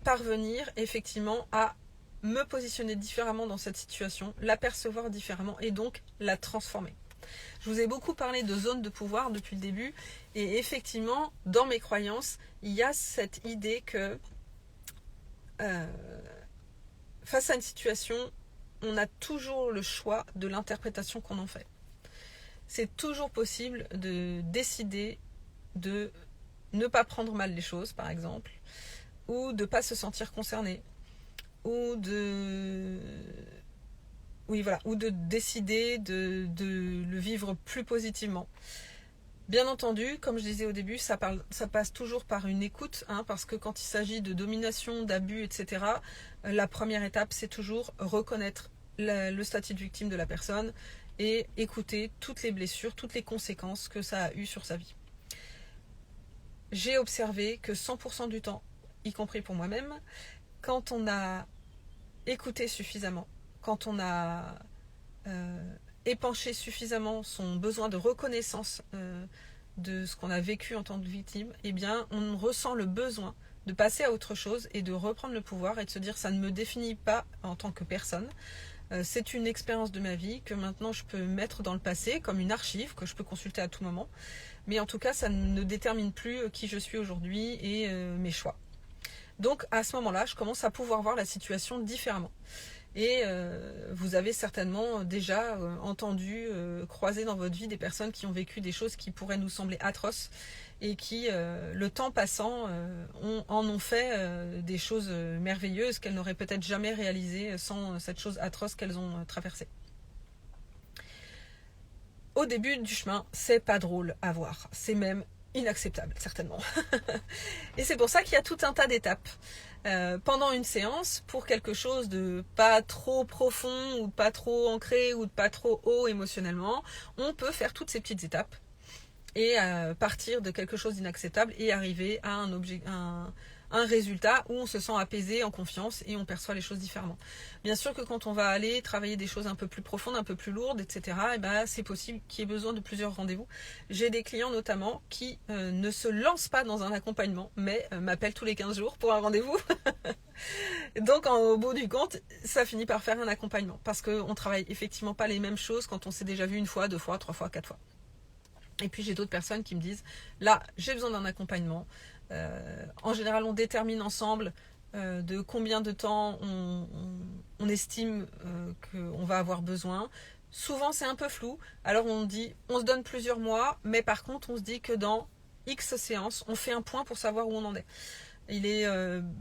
parvenir effectivement à me positionner différemment dans cette situation, la percevoir différemment et donc la transformer. Je vous ai beaucoup parlé de zone de pouvoir depuis le début, et effectivement, dans mes croyances, il y a cette idée que face à une situation, on a toujours le choix de l'interprétation qu'on en fait. C'est toujours possible de décider de ne pas prendre mal les choses, par exemple, ou de ne pas se sentir concerné, ou de décider de le vivre plus positivement. Bien entendu, comme je disais au début, ça passe toujours par une écoute, hein, parce que quand il s'agit de domination, d'abus, etc., la première étape, c'est toujours reconnaître le statut de victime de la personne et écouter toutes les blessures, toutes les conséquences que ça a eu sur sa vie. J'ai observé que 100% du temps, y compris pour moi-même, quand on a écouté suffisamment, quand on a épanché suffisamment son besoin de reconnaissance de ce qu'on a vécu en tant que victime, eh bien, on ressent le besoin de passer à autre chose et de reprendre le pouvoir et de se dire ça ne me définit pas en tant que personne. C'est une expérience de ma vie que maintenant je peux mettre dans le passé comme une archive que je peux consulter à tout moment. Mais en tout cas, ça ne détermine plus qui je suis aujourd'hui et mes choix. Donc à ce moment-là, je commence à pouvoir voir la situation différemment. Et vous avez certainement déjà entendu, croiser dans votre vie des personnes qui ont vécu des choses qui pourraient nous sembler atroces et qui, le temps passant, en ont fait des choses merveilleuses qu'elles n'auraient peut-être jamais réalisées sans cette chose atroce qu'elles ont traversée. Au début du chemin, c'est pas drôle à voir, c'est même inacceptable, certainement. Et c'est pour ça qu'il y a tout un tas d'étapes. Pendant une séance, pour quelque chose de pas trop profond ou pas trop ancré ou de pas trop haut émotionnellement, on peut faire toutes ces petites étapes et partir de quelque chose d'inacceptable et arriver à un résultat où on se sent apaisé, en confiance et on perçoit les choses différemment. Bien sûr que quand on va aller travailler des choses un peu plus profondes, un peu plus lourdes, etc., et ben, c'est possible qu'il y ait besoin de plusieurs rendez-vous. J'ai des clients notamment qui ne se lancent pas dans un accompagnement, mais m'appellent tous les 15 jours pour un rendez-vous. Donc au bout du compte, ça finit par faire un accompagnement parce qu'on ne travaille effectivement pas les mêmes choses quand on s'est déjà vu une fois, 2 fois, 3 fois, 4 fois. Et puis j'ai d'autres personnes qui me disent, là j'ai besoin d'un accompagnement. En général, on détermine ensemble de combien de temps on estime qu'on va avoir besoin. Souvent, c'est un peu flou. Alors, on se donne plusieurs mois, mais par contre, on se dit que dans X séances, on fait un point pour savoir où on en est. Il est,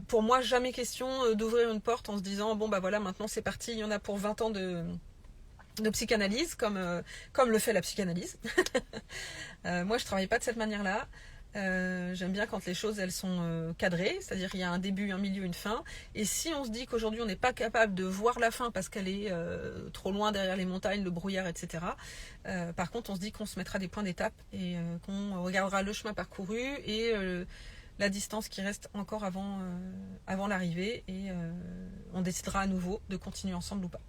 pour moi, jamais question d'ouvrir une porte en se disant, bon, bah voilà, maintenant c'est parti, il y en a pour 20 ans de psychanalyse, comme le fait la psychanalyse. Moi, je travaille pas de cette manière-là. J'aime bien quand les choses elles sont cadrées, c'est-à-dire il y a un début, un milieu, une fin. Et si on se dit qu'aujourd'hui on n'est pas capable de voir la fin parce qu'elle est trop loin derrière les montagnes, le brouillard, etc. Par contre, on se dit qu'on se mettra des points d'étape et qu'on regardera le chemin parcouru et la distance qui reste encore avant l'arrivée et on décidera à nouveau de continuer ensemble ou pas.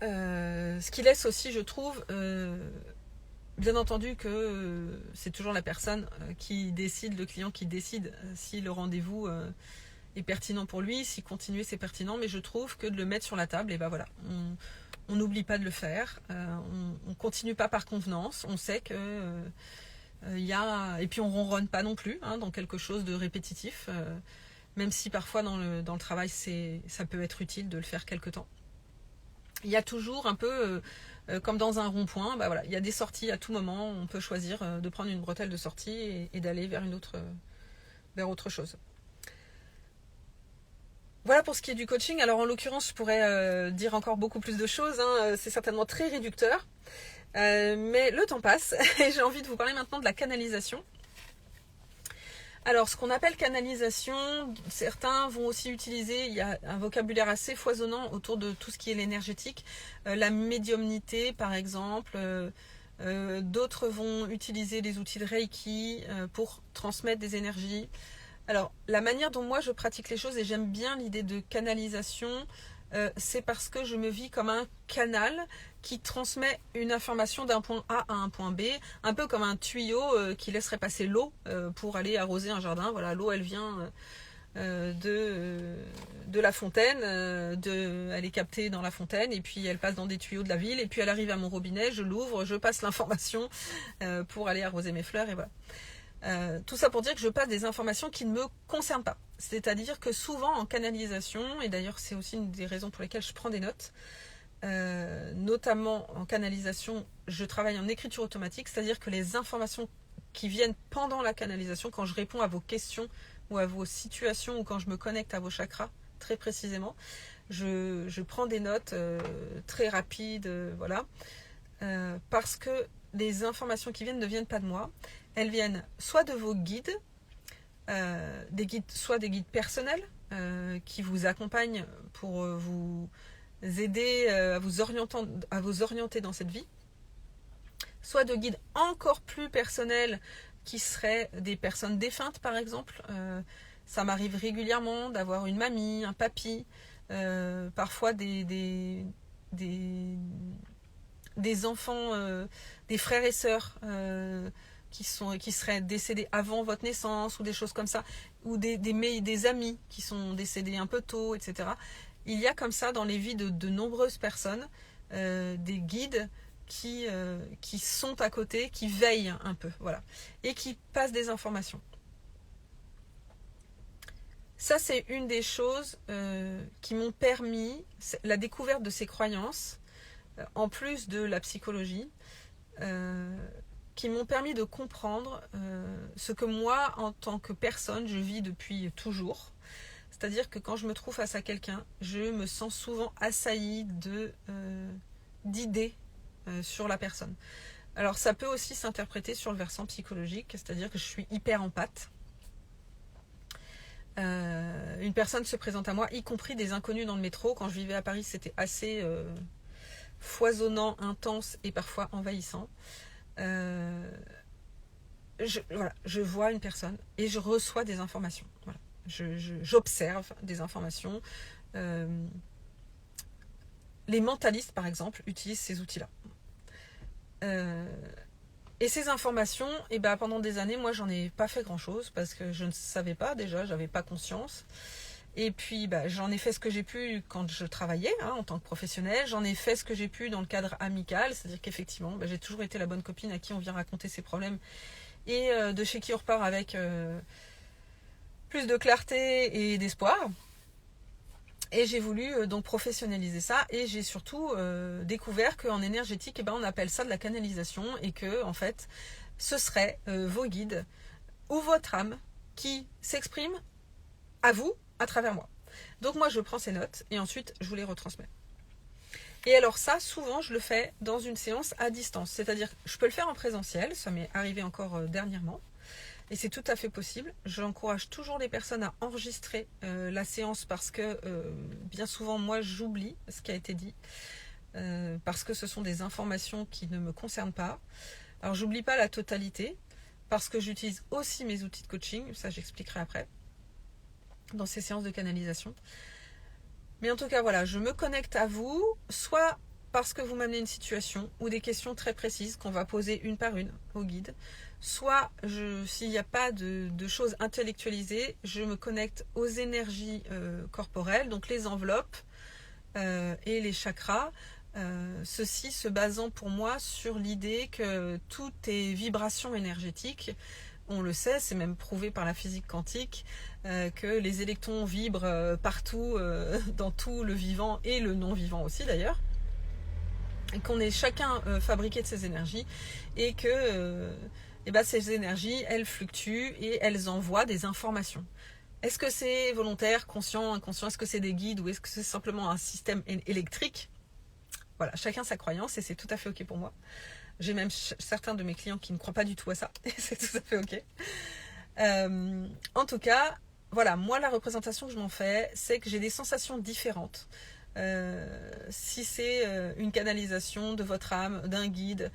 Ce qui laisse aussi, je trouve, bien entendu que c'est toujours la personne qui décide, le client qui décide si le rendez-vous est pertinent pour lui, si continuer c'est pertinent, mais je trouve que de le mettre sur la table, et ben voilà, on n'oublie pas de le faire, on continue pas par convenance, on sait que et puis on ronronne pas non plus dans quelque chose de répétitif, même si parfois dans le travail ça peut être utile de le faire quelque temps. Il y a toujours un peu comme dans un rond-point, bah voilà, il y a des sorties à tout moment, on peut choisir de prendre une bretelle de sortie et d'aller vers vers autre chose. Voilà pour ce qui est du coaching. Alors en l'occurrence, je pourrais dire encore beaucoup plus de choses, c'est certainement très réducteur, mais le temps passe et j'ai envie de vous parler maintenant de la canalisation. Alors, ce qu'on appelle canalisation, certains vont aussi utiliser, il y a un vocabulaire assez foisonnant autour de tout ce qui est l'énergétique, la médiumnité par exemple, d'autres vont utiliser les outils de Reiki pour transmettre des énergies. Alors, la manière dont moi je pratique les choses, et j'aime bien l'idée de canalisation, c'est parce que je me vis comme un canal qui transmet une information d'un point A à un point B, un peu comme un tuyau qui laisserait passer l'eau pour aller arroser un jardin. Voilà, l'eau elle vient de la fontaine, elle est captée dans la fontaine et puis elle passe dans des tuyaux de la ville et puis elle arrive à mon robinet, je l'ouvre, je passe l'information pour aller arroser mes fleurs et voilà. Tout ça pour dire que je passe des informations qui ne me concernent pas. C'est-à-dire que souvent en canalisation, et d'ailleurs c'est aussi une des raisons pour lesquelles je prends des notes, notamment en canalisation, je travaille en écriture automatique, c'est-à-dire que les informations qui viennent pendant la canalisation, quand je réponds à vos questions ou à vos situations ou quand je me connecte à vos chakras, très précisément, je prends des notes très rapides, voilà. Parce que les informations qui viennent ne viennent pas de moi. Elles viennent soit de vos guides, soit des guides personnels qui vous accompagnent pour vous aider à vous orienter dans cette vie, soit de guides encore plus personnels qui seraient des personnes défuntes par exemple. Ça m'arrive régulièrement d'avoir une mamie, un papy, parfois des enfants, des frères et sœurs qui seraient décédés avant votre naissance ou des choses comme ça, ou des amis qui sont décédés un peu tôt, etc. Il y a comme ça dans les vies de nombreuses personnes des guides qui sont à côté, qui veillent un peu, voilà, et qui passent des informations. Ça, c'est une des choses qui m'ont permis, la découverte de ces croyances, en plus de la psychologie, qui m'ont permis de comprendre ce que moi, en tant que personne, je vis depuis toujours. C'est-à-dire que quand je me trouve face à quelqu'un, je me sens souvent assaillie d'idées sur la personne. Alors ça peut aussi s'interpréter sur le versant psychologique, c'est-à-dire que je suis hyper empathe. Une personne se présente à moi, y compris des inconnus dans le métro. Quand je vivais à Paris, c'était assez foisonnant, intense et parfois envahissant. Je vois une personne et je reçois des informations. Voilà. J'observe des informations. Les mentalistes, par exemple, utilisent ces outils-là. Et ces informations, pendant des années, moi, j'en ai pas fait grand-chose parce que je ne savais pas déjà, j'avais pas conscience. Et puis, j'en ai fait ce que j'ai pu quand je travaillais en tant que professionnelle. J'en ai fait ce que j'ai pu dans le cadre amical, c'est-à-dire qu'effectivement, j'ai toujours été la bonne copine à qui on vient raconter ses problèmes et de chez qui on repart avec plus de clarté et d'espoir. Et j'ai voulu donc professionnaliser ça, et j'ai surtout découvert qu'en énergétique, on appelle ça de la canalisation, et que en fait, ce serait vos guides ou votre âme qui s'exprime à vous à travers moi. Donc moi, je prends ces notes et ensuite je vous les retransmets. Et alors ça, souvent, je le fais dans une séance à distance, c'est-à-dire que je peux le faire en présentiel, ça m'est arrivé encore dernièrement. Et c'est tout à fait possible. J'encourage toujours les personnes à enregistrer la séance parce que bien souvent, moi, j'oublie ce qui a été dit parce que ce sont des informations qui ne me concernent pas. Alors, j'oublie pas la totalité parce que j'utilise aussi mes outils de coaching. Ça, j'expliquerai après dans ces séances de canalisation. Mais en tout cas, voilà, je me connecte à vous, soit parce que vous m'amenez une situation ou des questions très précises qu'on va poser une par une au guide, soit s'il n'y a pas de choses intellectualisées, je me connecte aux énergies corporelles, donc les enveloppes et les chakras, ceci se basant pour moi sur l'idée que tout est vibration énergétique. On le sait, c'est même prouvé par la physique quantique, que les électrons vibrent partout, dans tout le vivant et le non-vivant aussi d'ailleurs. Et qu'on est chacun fabriqué de ces énergies et que ces énergies, elles fluctuent et elles envoient des informations. Est-ce que c'est volontaire, conscient, inconscient? Est-ce que c'est des guides ou est-ce que c'est simplement un système électrique? Voilà, chacun sa croyance et c'est tout à fait ok pour moi. J'ai même certains de mes clients qui ne croient pas du tout à ça et c'est tout à fait ok. En tout cas, voilà, moi la représentation que je m'en fais, c'est que j'ai des sensations différentes. Si c'est une canalisation de votre âme, d'un guide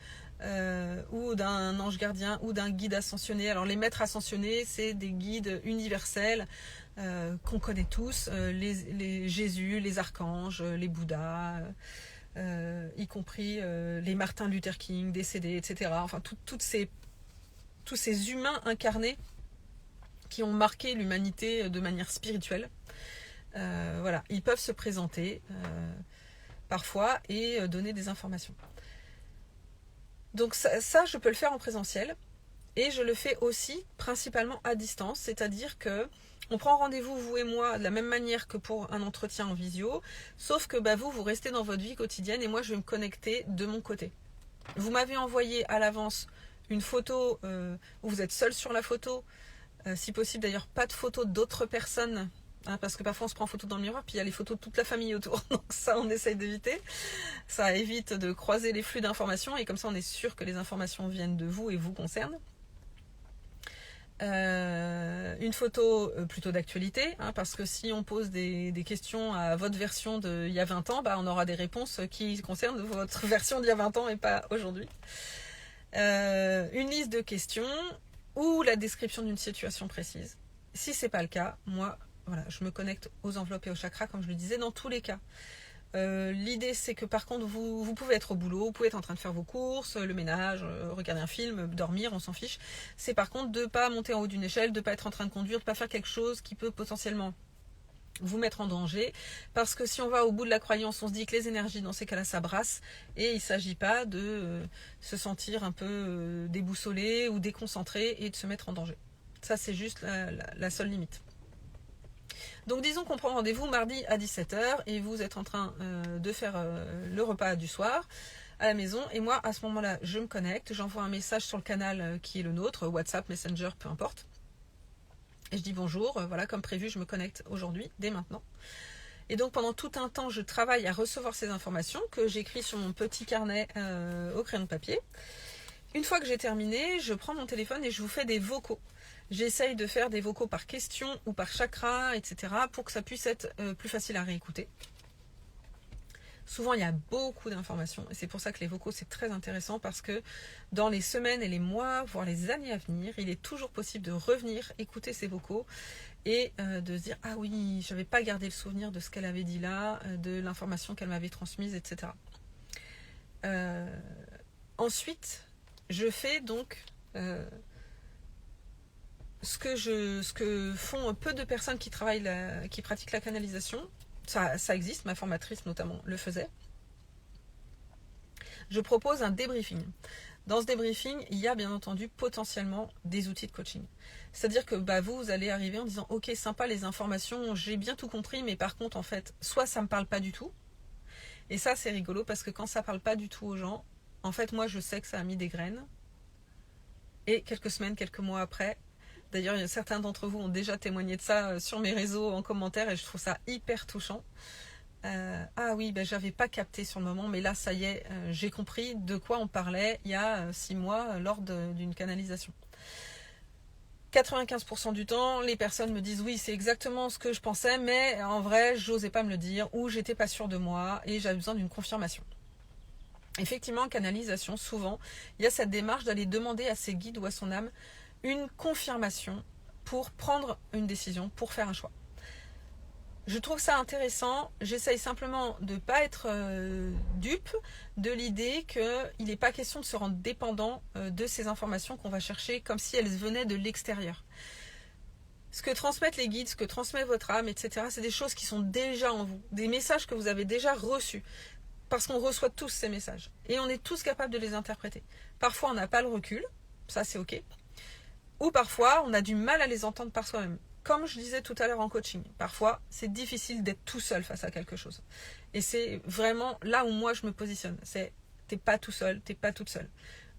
ou d'un ange gardien ou d'un guide ascensionné. Alors les maîtres ascensionnés, c'est des guides universels qu'on connaît tous, les Jésus, les archanges, les Bouddhas, y compris les Martin Luther King décédés, etc. Enfin tous ces humains incarnés qui ont marqué l'humanité de manière spirituelle. Voilà, ils peuvent se présenter parfois et donner des informations. Donc ça, je peux le faire en présentiel et je le fais aussi principalement à distance, c'est-à-dire que on prend rendez-vous, vous et moi, de la même manière que pour un entretien en visio, sauf que vous restez dans votre vie quotidienne et moi je vais me connecter de mon côté. Vous m'avez envoyé à l'avance une photo où vous êtes seul sur la photo, si possible d'ailleurs pas de photo d'autres personnes hein, parce que parfois on se prend en photo dans le miroir, puis il y a les photos de toute la famille autour, donc ça on essaye d'éviter. Ça évite de croiser les flux d'informations, et comme ça on est sûr que les informations viennent de vous et vous concernent. Une photo plutôt d'actualité, hein, parce que si on pose des questions à votre version d'il y a 20 ans, on aura des réponses qui concernent votre version d'il y a 20 ans et pas aujourd'hui. Une liste de questions ou la description d'une situation précise. Si c'est pas le cas, moi, voilà, je me connecte aux enveloppes et aux chakras, comme je le disais, dans tous les cas. L'idée c'est que par contre vous pouvez être au boulot, vous pouvez être en train de faire vos courses, le ménage, regarder un film, dormir, on s'en fiche. C'est par contre de ne pas monter en haut d'une échelle, de ne pas être en train de conduire, de ne pas faire quelque chose qui peut potentiellement vous mettre en danger, parce que si on va au bout de la croyance, on se dit que les énergies dans ces cas-là s'abrassent, et il ne s'agit pas de se sentir un peu déboussolé ou déconcentré et de se mettre en danger. Ça c'est juste la seule limite. Donc disons qu'on prend rendez-vous mardi à 17h et vous êtes en train de faire le repas du soir à la maison, et moi à ce moment-là je me connecte, j'envoie un message sur le canal qui est le nôtre, WhatsApp, Messenger, peu importe, et je dis bonjour, voilà, comme prévu je me connecte aujourd'hui, dès maintenant. Et donc pendant tout un temps je travaille à recevoir ces informations que j'écris sur mon petit carnet au crayon de papier. Une fois que j'ai terminé, je prends mon téléphone et je vous fais des vocaux. J'essaye de faire des vocaux par question ou par chakra, etc. pour que ça puisse être plus facile à réécouter. Souvent, il y a beaucoup d'informations et c'est pour ça que les vocaux, c'est très intéressant, parce que dans les semaines et les mois, voire les années à venir, il est toujours possible de revenir écouter ces vocaux et de se dire « Ah oui, je n'avais pas gardé le souvenir de ce qu'elle avait dit là, de l'information qu'elle m'avait transmise, etc. » Ensuite, je fais donc... ce que font peu de personnes qui pratiquent la canalisation, ça existe, ma formatrice notamment le faisait. Je propose un débriefing. Dans ce débriefing, il y a bien entendu potentiellement des outils de coaching. C'est-à-dire que vous allez arriver en disant « Ok, sympa les informations, j'ai bien tout compris, mais par contre, en fait, soit ça ne me parle pas du tout. » Et ça, c'est rigolo, parce que quand ça ne parle pas du tout aux gens, en fait, moi, je sais que ça a mis des graines. Et quelques semaines, quelques mois après, d'ailleurs, certains d'entre vous ont déjà témoigné de ça sur mes réseaux en commentaire, et je trouve ça hyper touchant. Ah oui, j'avais pas capté sur le moment, mais là, ça y est, j'ai compris de quoi on parlait il y a 6 mois lors d'une canalisation. 95% du temps, les personnes me disent oui, c'est exactement ce que je pensais, mais en vrai, j'osais pas me le dire, ou j'étais pas sûre de moi et j'avais besoin d'une confirmation. Effectivement, en canalisation, souvent, il y a cette démarche d'aller demander à ses guides ou à son âme une confirmation pour prendre une décision, pour faire un choix. Je trouve ça intéressant. J'essaye simplement de ne pas être dupe de l'idée qu'il n'est pas question de se rendre dépendant de ces informations qu'on va chercher comme si elles venaient de l'extérieur. Ce que transmettent les guides, ce que transmet votre âme, etc., c'est des choses qui sont déjà en vous, des messages que vous avez déjà reçus, parce qu'on reçoit tous ces messages et on est tous capables de les interpréter. Parfois on n'a pas le recul, ça c'est ok, ou parfois on a du mal à les entendre par soi-même. Comme je disais tout à l'heure en coaching, parfois c'est difficile d'être tout seul face à quelque chose. Et c'est vraiment là où moi je me positionne. C'est t'es pas tout seul, t'es pas toute seule.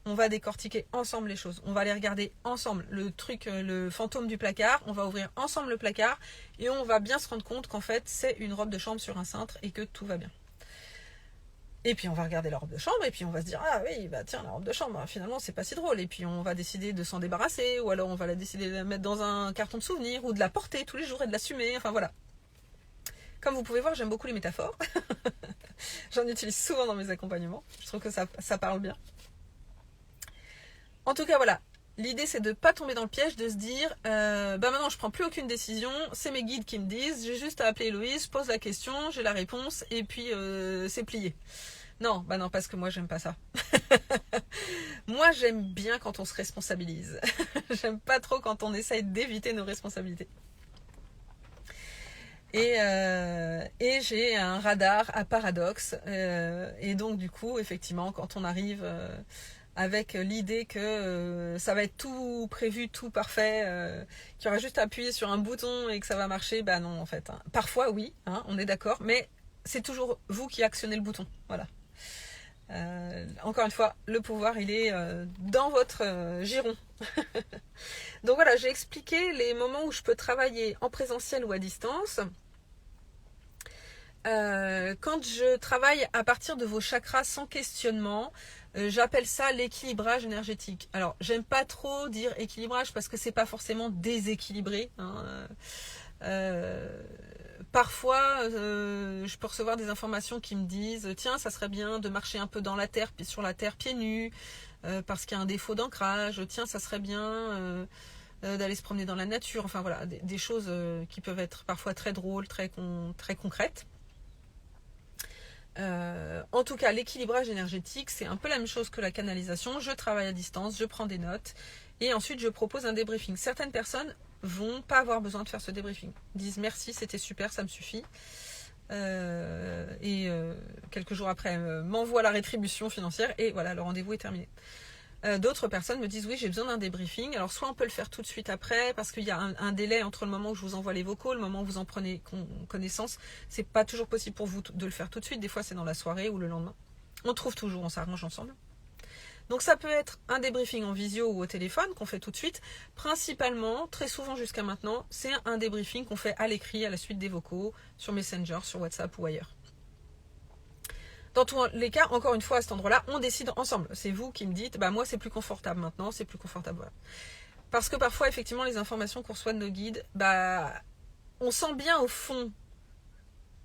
On va décortiquer ensemble les choses. On va les regarder ensemble. Le truc, le fantôme du placard, on va ouvrir ensemble le placard et on va bien se rendre compte qu'en fait c'est une robe de chambre sur un cintre et que tout va bien. Et puis on va regarder la robe de chambre et puis on va se dire ah oui tiens, la robe de chambre finalement c'est pas si drôle, et puis on va décider de s'en débarrasser, ou alors on va décider de la mettre dans un carton de souvenir ou de la porter tous les jours et de l'assumer, enfin voilà. Comme vous pouvez voir, j'aime beaucoup les métaphores. J'en utilise souvent dans mes accompagnements, je trouve que ça parle bien. En tout cas voilà, l'idée c'est de ne pas tomber dans le piège de se dire maintenant je prends plus aucune décision, c'est mes guides qui me disent, j'ai juste à appeler Héloïse, je pose la question, j'ai la réponse et puis c'est plié. Non, non, parce que moi j'aime pas ça. Moi j'aime bien quand on se responsabilise. J'aime pas trop quand on essaye d'éviter nos responsabilités. Et j'ai un radar à paradoxe. Et donc du coup, effectivement, quand on arrive avec l'idée que ça va être tout prévu, tout parfait, qu'il y aura juste à appuyer sur un bouton et que ça va marcher, non en fait. Parfois oui, on est d'accord, mais c'est toujours vous qui actionnez le bouton. Voilà. Encore une fois, le pouvoir, il est dans votre giron. Donc voilà, j'ai expliqué les moments où je peux travailler en présentiel ou à distance. Quand je travaille à partir de vos chakras sans questionnement, j'appelle ça l'équilibrage énergétique. Alors, j'aime pas trop dire équilibrage parce que c'est pas forcément déséquilibré. Parfois, je peux recevoir des informations qui me disent tiens, ça serait bien de marcher un peu dans la terre, sur la terre pieds nus, parce qu'il y a un défaut d'ancrage. Tiens, ça serait bien d'aller se promener dans la nature. Enfin voilà, des choses qui peuvent être parfois très drôles, très concrètes. En tout cas, l'équilibrage énergétique, c'est un peu la même chose que la canalisation. Je travaille à distance, je prends des notes et ensuite je propose un débriefing. Certaines personnes vont pas avoir besoin de faire ce débriefing. Disent merci, c'était super, ça me suffit. Quelques jours après, m'envoient la rétribution financière et voilà, le rendez-vous est terminé. D'autres personnes me disent oui, j'ai besoin d'un débriefing. Alors soit on peut le faire tout de suite après parce qu'il y a un délai entre le moment où je vous envoie les vocaux, le moment où vous en prenez connaissance. C'est pas toujours possible pour vous de le faire tout de suite. Des fois c'est dans la soirée ou le lendemain. On trouve toujours, on s'arrange ensemble. Donc ça peut être un débriefing en visio ou au téléphone qu'on fait tout de suite. Principalement, très souvent jusqu'à maintenant, c'est un débriefing qu'on fait à l'écrit à la suite des vocaux, sur Messenger, sur WhatsApp ou ailleurs. Dans tous les cas, encore une fois, à cet endroit-là, on décide ensemble. C'est vous qui me dites, bah moi c'est plus confortable maintenant, c'est plus confortable. Voilà. Parce que parfois, effectivement, les informations qu'on reçoit de nos guides, bah on sent bien au fond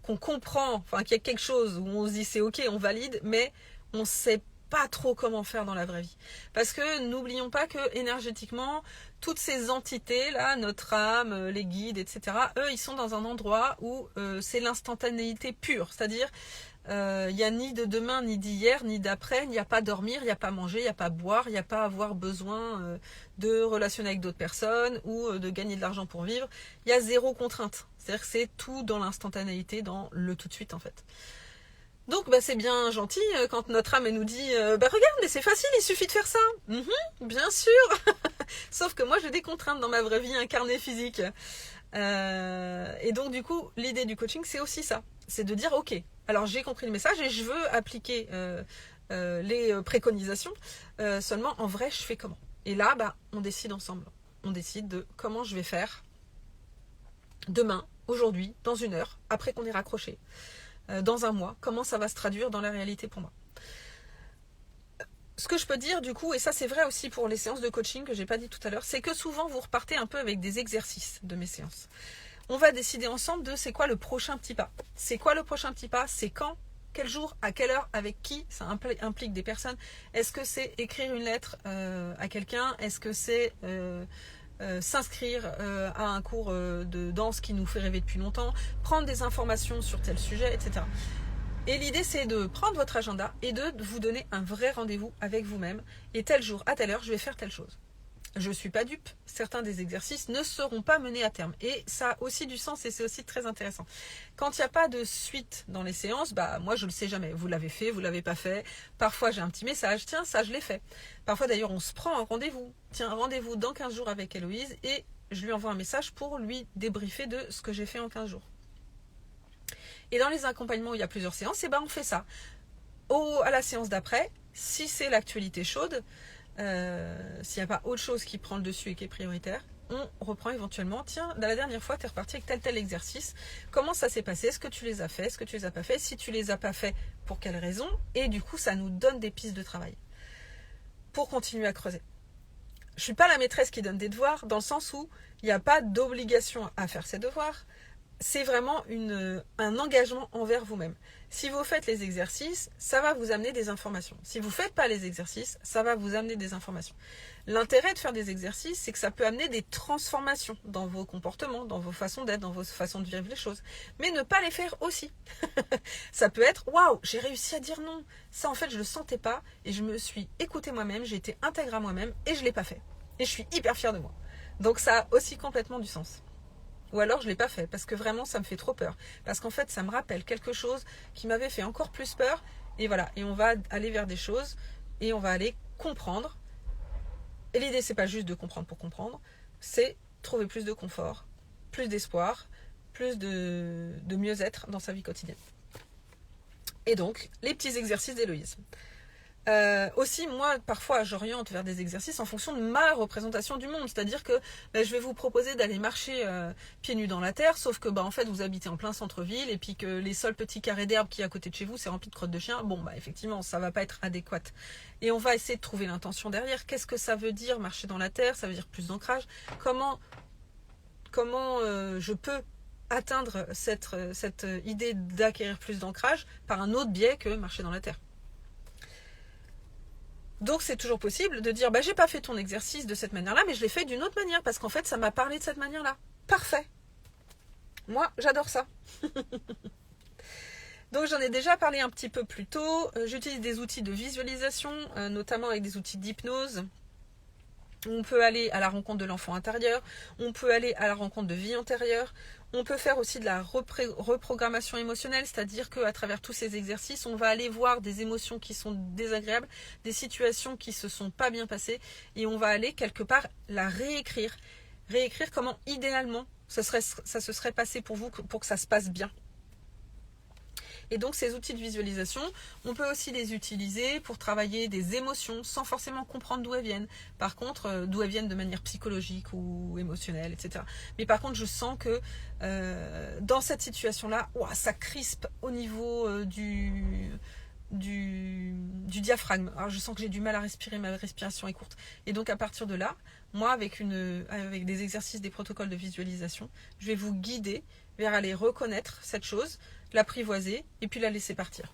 qu'on comprend, enfin qu'il y a quelque chose où on se dit c'est ok, on valide, mais on sait pas trop comment faire dans la vraie vie. Parce que n'oublions pas que énergétiquement, toutes ces entités là, notre âme, les guides, etc., eux, ils sont dans un endroit où c'est l'instantanéité pure, c'est-à-dire il n'y a ni de demain, ni d'hier, ni d'après, il n'y a pas dormir, il n'y a pas manger, il n'y a pas boire, il n'y a pas avoir besoin de relationner avec d'autres personnes ou de gagner de l'argent pour vivre. Il y a zéro contrainte. C'est-à-dire que c'est tout dans l'instantanéité, dans le tout de suite en fait. Donc bah, c'est bien gentil quand notre âme elle nous dit bah regarde, mais c'est facile, il suffit de faire ça. Bien sûr. Sauf que moi j'ai des contraintes dans ma vraie vie incarnée physique. Et donc du coup l'idée du coaching c'est aussi ça. C'est de dire ok, alors j'ai compris le message et je veux appliquer les préconisations. Seulement en vrai je fais comment? Et là bah, on décide ensemble. On décide de comment je vais faire demain, aujourd'hui, dans une heure, après qu'on ait raccroché. Dans un mois, comment ça va se traduire dans la réalité pour moi. Ce que je peux dire du coup, et ça c'est vrai aussi pour les séances de coaching que j'ai pas dit tout à l'heure, c'est que souvent vous repartez un peu avec des exercices de mes séances. On va décider ensemble de c'est quoi le prochain petit pas. C'est quoi le prochain petit pas? C'est quand? Quel jour? À quelle heure? Avec qui? Ça implique des personnes. Est-ce que c'est écrire une lettre à quelqu'un? Est-ce que c'est s'inscrire à un cours de danse qui nous fait rêver depuis longtemps, prendre des informations sur tel sujet, etc. Et l'idée c'est de prendre votre agenda et de vous donner un vrai rendez-vous avec vous-même. Et tel jour, à telle heure, je vais faire telle chose. Je ne suis pas dupe, certains des exercices ne seront pas menés à terme. Et ça a aussi du sens et c'est aussi très intéressant. Quand il n'y a pas de suite dans les séances, bah moi je ne le sais jamais. Vous l'avez fait, vous ne l'avez pas fait. Parfois j'ai un petit message, tiens ça je l'ai fait. Parfois d'ailleurs on se prend un rendez-vous. Tiens, rendez-vous dans 15 jours avec Héloïse et je lui envoie un message pour lui débriefer de ce que j'ai fait en 15 jours. Et dans les accompagnements où il y a plusieurs séances, et ben on fait ça. À la séance d'après, si c'est l'actualité chaude, s'il n'y a pas autre chose qui prend le dessus et qui est prioritaire, on reprend éventuellement, tiens, la dernière fois tu es reparti avec tel exercice, comment ça s'est passé, est-ce que tu les as fait, est-ce que tu les as pas fait, si tu les as pas fait, pour quelles raisons, et du coup ça nous donne des pistes de travail pour continuer à creuser. Je suis pas la maîtresse qui donne des devoirs, dans le sens où il n'y a pas d'obligation à faire ces devoirs, c'est vraiment un engagement envers vous-même. Si vous faites les exercices, ça va vous amener des informations. Si vous ne faites pas les exercices, ça va vous amener des informations. L'intérêt de faire des exercices, c'est que ça peut amener des transformations dans vos comportements, dans vos façons d'être, dans vos façons de vivre les choses. Mais ne pas les faire aussi. Ça peut être, waouh, j'ai réussi à dire non. Ça, en fait, je ne le sentais pas et je me suis écoutée moi-même, j'ai été intègre à moi-même et je ne l'ai pas fait. Et je suis hyper fière de moi. Donc ça a aussi complètement du sens. Ou alors je ne l'ai pas fait parce que vraiment ça me fait trop peur. Parce qu'en fait ça me rappelle quelque chose qui m'avait fait encore plus peur. Et voilà, et on va aller vers des choses et on va aller comprendre. Et l'idée c'est pas juste de comprendre pour comprendre, c'est trouver plus de confort, plus d'espoir, plus de mieux-être dans sa vie quotidienne. Et donc, les petits exercices d'Héloïse. Aussi, moi, parfois, j'oriente vers des exercices en fonction de ma représentation du monde. C'est-à-dire que je vais vous proposer d'aller marcher pieds nus dans la terre, sauf que en fait, vous habitez en plein centre-ville et puis que les seuls petits carrés d'herbe qui est à côté de chez vous, c'est rempli de crottes de chien. Bon, effectivement, ça va pas être adéquat. Et on va essayer de trouver l'intention derrière. Qu'est-ce que ça veut dire marcher dans la terre? Ça veut dire plus d'ancrage. Comment je peux atteindre cette idée d'acquérir plus d'ancrage par un autre biais que marcher dans la terre? Donc c'est toujours possible de dire j'ai pas fait ton exercice de cette manière-là, mais je l'ai fait d'une autre manière, parce qu'en fait ça m'a parlé de cette manière-là. Parfait. Moi, j'adore ça. Donc j'en ai déjà parlé un petit peu plus tôt. J'utilise des outils de visualisation, notamment avec des outils d'hypnose. On peut aller à la rencontre de l'enfant intérieur, on peut aller à la rencontre de vie antérieure, on peut faire aussi de la reprogrammation émotionnelle, c'est-à-dire qu'à travers tous ces exercices, on va aller voir des émotions qui sont désagréables, des situations qui se sont pas bien passées, et on va aller quelque part la réécrire. Réécrire comment idéalement ça se serait passé pour vous, pour que ça se passe bien. Et donc ces outils de visualisation, on peut aussi les utiliser pour travailler des émotions sans forcément comprendre d'où elles viennent. Par contre, d'où elles viennent de manière psychologique ou émotionnelle, etc. Mais par contre, je sens que dans cette situation-là, ça crispe au niveau du diaphragme. Alors je sens que j'ai du mal à respirer, ma respiration est courte. Et donc à partir de là, moi avec des exercices, des protocoles de visualisation, je vais vous guider vers aller reconnaître cette chose, l'apprivoiser et puis la laisser partir.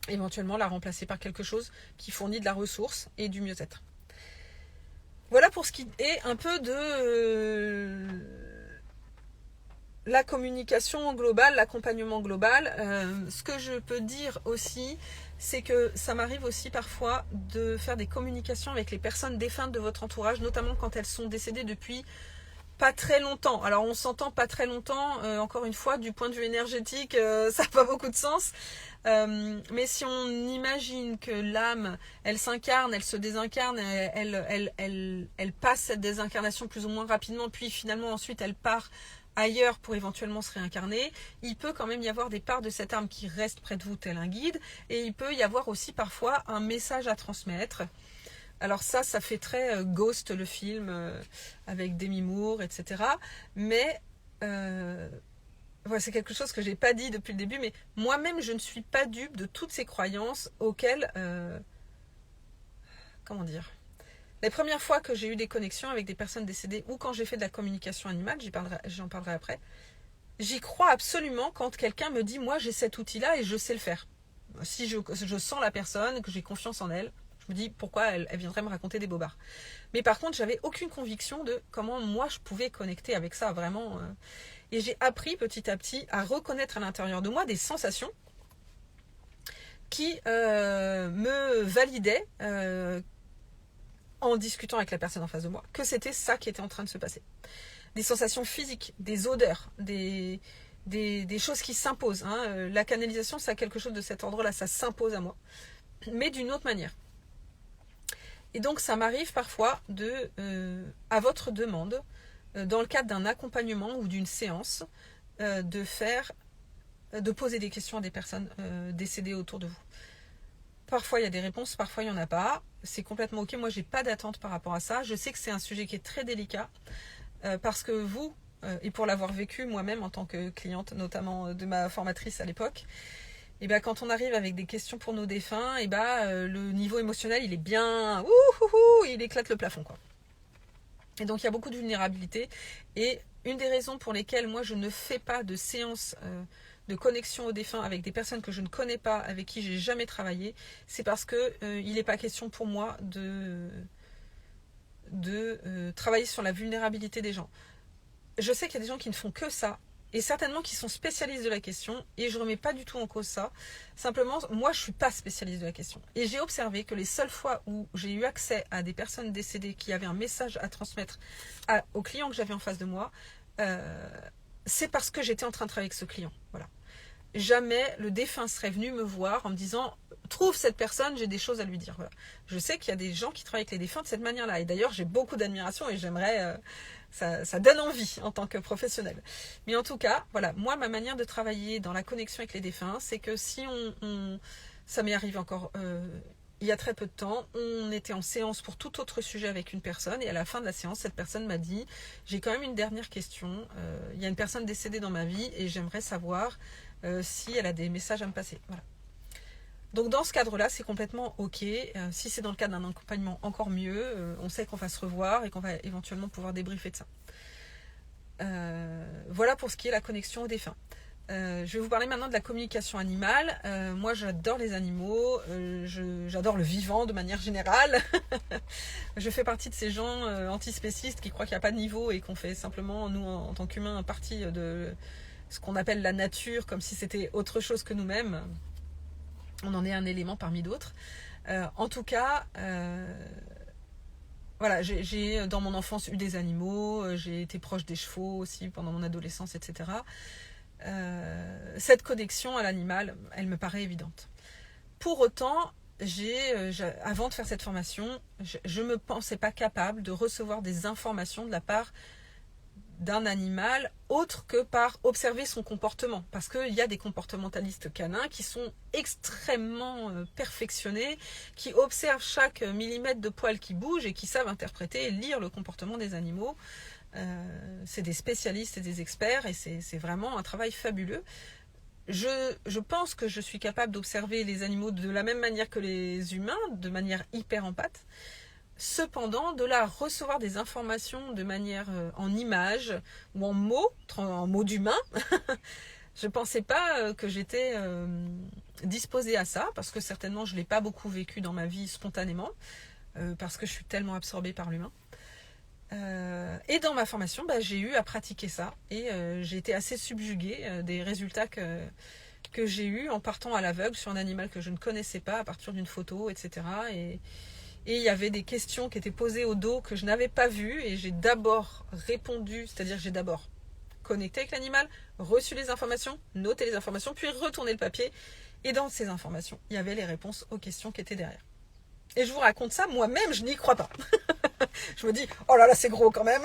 Éventuellement la remplacer par quelque chose qui fournit de la ressource et du mieux-être. Voilà pour ce qui est un peu de la communication globale, l'accompagnement global. Ce que je peux dire aussi, c'est que ça m'arrive aussi parfois de faire des communications avec les personnes défuntes de votre entourage, notamment quand elles sont décédées depuis pas très longtemps. Alors on s'entend pas très longtemps, encore une fois, du point de vue énergétique, ça n'a pas beaucoup de sens. Mais si on imagine que l'âme, elle s'incarne, elle se désincarne, elle passe cette désincarnation plus ou moins rapidement, puis finalement ensuite elle part ailleurs pour éventuellement se réincarner, il peut quand même y avoir des parts de cette âme qui restent près de vous tel un guide, et il peut y avoir aussi parfois un message à transmettre. Alors ça fait très Ghost, le film, avec Demi Moore, etc. Mais c'est quelque chose que je n'ai pas dit depuis le début, mais moi-même, je ne suis pas dupe de toutes ces croyances auxquelles... comment dire ? Les premières fois que j'ai eu des connexions avec des personnes décédées, ou quand j'ai fait de la communication animale, j'en parlerai après, j'y crois absolument quand quelqu'un me dit « Moi, j'ai cet outil-là et je sais le faire ». Si je sens la personne, que j'ai confiance en elle, je me dis pourquoi elle viendrait me raconter des bobards. Mais par contre, j'avais aucune conviction de comment moi je pouvais connecter avec ça vraiment. Et j'ai appris petit à petit à reconnaître à l'intérieur de moi des sensations qui me validaient en discutant avec la personne en face de moi que c'était ça qui était en train de se passer. Des sensations physiques, des odeurs, des choses qui s'imposent. La canalisation, c'est quelque chose de cet ordre-là, ça s'impose à moi, mais d'une autre manière. Et donc ça m'arrive parfois à votre demande, dans le cadre d'un accompagnement ou d'une séance, de poser des questions à des personnes décédées autour de vous. Parfois il y a des réponses, parfois il n'y en a pas. C'est complètement ok, moi j'ai pas d'attente par rapport à ça. Je sais que c'est un sujet qui est très délicat, parce que vous, et pour l'avoir vécu moi-même en tant que cliente, notamment de ma formatrice à l'époque, et quand on arrive avec des questions pour nos défunts, le niveau émotionnel il est bien, il éclate le plafond, quoi. Et donc il y a beaucoup de vulnérabilité, et une des raisons pour lesquelles moi je ne fais pas de séance de connexion aux défunts avec des personnes que je ne connais pas, avec qui j'ai jamais travaillé, c'est parce que il n'est pas question pour moi de travailler sur la vulnérabilité des gens. Je sais qu'il y a des gens qui ne font que ça, et certainement qui sont spécialistes de la question, et je ne remets pas du tout en cause ça. Simplement, moi je ne suis pas spécialiste de la question. Et j'ai observé que les seules fois où j'ai eu accès à des personnes décédées qui avaient un message à transmettre aux clients que j'avais en face de moi, c'est parce que j'étais en train de travailler avec ce client. Voilà. jamais le défunt serait venu me voir en me disant « Trouve cette personne, j'ai des choses à lui dire. » Voilà. Je sais qu'il y a des gens qui travaillent avec les défunts de cette manière-là. Et d'ailleurs, j'ai beaucoup d'admiration et j'aimerais... ça donne envie en tant que professionnel. Mais en tout cas, voilà, moi, ma manière de travailler dans la connexion avec les défunts, c'est que si ça m'est arrivé encore il y a très peu de temps, on était en séance pour tout autre sujet avec une personne et à la fin de la séance, cette personne m'a dit « J'ai quand même une dernière question. Il y a une personne décédée dans ma vie et j'aimerais savoir si elle a des messages à me passer. » Voilà. Donc dans ce cadre-là, c'est complètement ok. Si c'est dans le cadre d'un accompagnement, encore mieux. On sait qu'on va se revoir et qu'on va éventuellement pouvoir débriefer de ça. Voilà pour ce qui est la connexion aux défunts. Je vais vous parler maintenant de la communication animale. Moi, j'adore les animaux. J'adore le vivant de manière générale. Je fais partie de ces gens antispécistes qui croient qu'il n'y a pas de niveau et qu'on fait simplement, nous, en tant qu'humains, partie de ce qu'on appelle la nature, comme si c'était autre chose que nous-mêmes. On en est un élément parmi d'autres. En tout cas, voilà, j'ai dans mon enfance eu des animaux, j'ai été proche des chevaux aussi pendant mon adolescence, etc. Cette connexion à l'animal, elle me paraît évidente. Pour autant, avant de faire cette formation, je ne me pensais pas capable de recevoir des informations de la part d'un animal autre que par observer son comportement, parce qu'il y a des comportementalistes canins qui sont extrêmement perfectionnés, qui observent chaque millimètre de poil qui bouge et qui savent interpréter et lire le comportement des animaux. C'est des spécialistes et des experts et c'est vraiment un travail fabuleux. Je pense que je suis capable d'observer les animaux de la même manière que les humains, de manière hyper empathique. Cependant, de là recevoir des informations de manière en images ou en mots d'humain, je ne pensais pas que j'étais disposée à ça, parce que certainement je ne l'ai pas beaucoup vécu dans ma vie spontanément, parce que je suis tellement absorbée par l'humain. Et dans ma formation, j'ai eu à pratiquer ça, et j'ai été assez subjuguée des résultats que j'ai eus en partant à l'aveugle sur un animal que je ne connaissais pas à partir d'une photo, etc. Et il y avait des questions qui étaient posées au dos que je n'avais pas vues et j'ai d'abord répondu, c'est-à-dire que j'ai d'abord connecté avec l'animal, reçu les informations, noté les informations, puis retourné le papier. Et dans ces informations, il y avait les réponses aux questions qui étaient derrière. Et je vous raconte ça, moi-même, je n'y crois pas. Je me dis, oh là là, c'est gros quand même.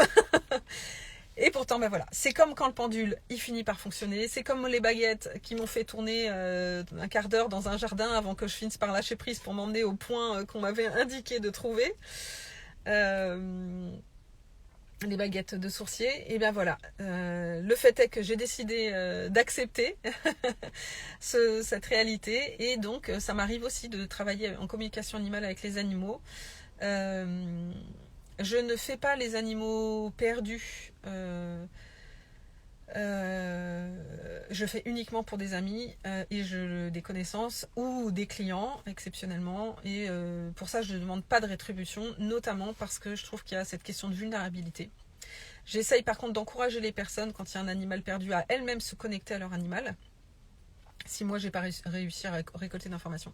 Et pourtant, voilà, c'est comme quand le pendule, il finit par fonctionner. C'est comme les baguettes qui m'ont fait tourner un quart d'heure dans un jardin avant que je finisse par lâcher prise pour m'emmener au point qu'on m'avait indiqué de trouver. Les baguettes de sourcier. Et bien voilà, le fait est que j'ai décidé d'accepter cette réalité. Et donc, ça m'arrive aussi de travailler en communication animale avec les animaux. Je ne fais pas les animaux perdus. Je fais uniquement pour des amis et des connaissances ou des clients exceptionnellement. Et pour ça, je ne demande pas de rétribution, notamment parce que je trouve qu'il y a cette question de vulnérabilité. J'essaye par contre d'encourager les personnes quand il y a un animal perdu à elles-mêmes se connecter à leur animal. Si moi, je n'ai pas réussi à récolter d'informations.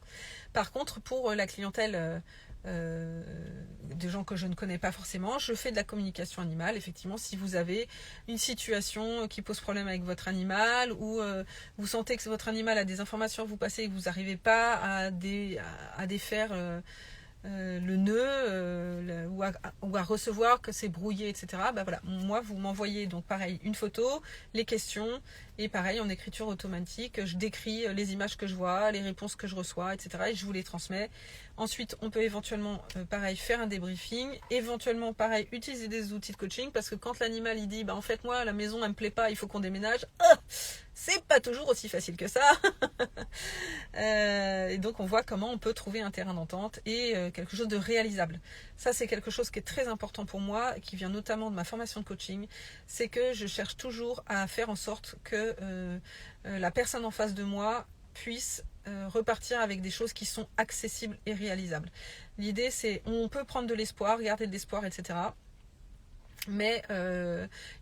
Par contre, pour la clientèle des gens que je ne connais pas forcément, je fais de la communication animale. Effectivement, si vous avez une situation qui pose problème avec votre animal ou vous sentez que votre animal a des informations à vous passer et que vous n'arrivez pas à défaire le nœud ou à recevoir que c'est brouillé, etc. Voilà. Moi, vous m'envoyez donc pareil une photo, les questions et pareil en écriture automatique, je décris les images que je vois, les réponses que je reçois, etc. et je vous les transmets. Ensuite, on peut éventuellement, pareil, faire un débriefing. Éventuellement, pareil, utiliser des outils de coaching. Parce que quand l'animal, il dit, en fait, moi, la maison, elle me plaît pas, il faut qu'on déménage. C'est pas toujours aussi facile que ça. Et donc, on voit comment on peut trouver un terrain d'entente et quelque chose de réalisable. Ça, c'est quelque chose qui est très important pour moi, qui vient notamment de ma formation de coaching. C'est que je cherche toujours à faire en sorte que la personne en face de moi puisse repartir avec des choses qui sont accessibles et réalisables. L'idée, c'est, on peut prendre de l'espoir, garder de l'espoir, etc. Mais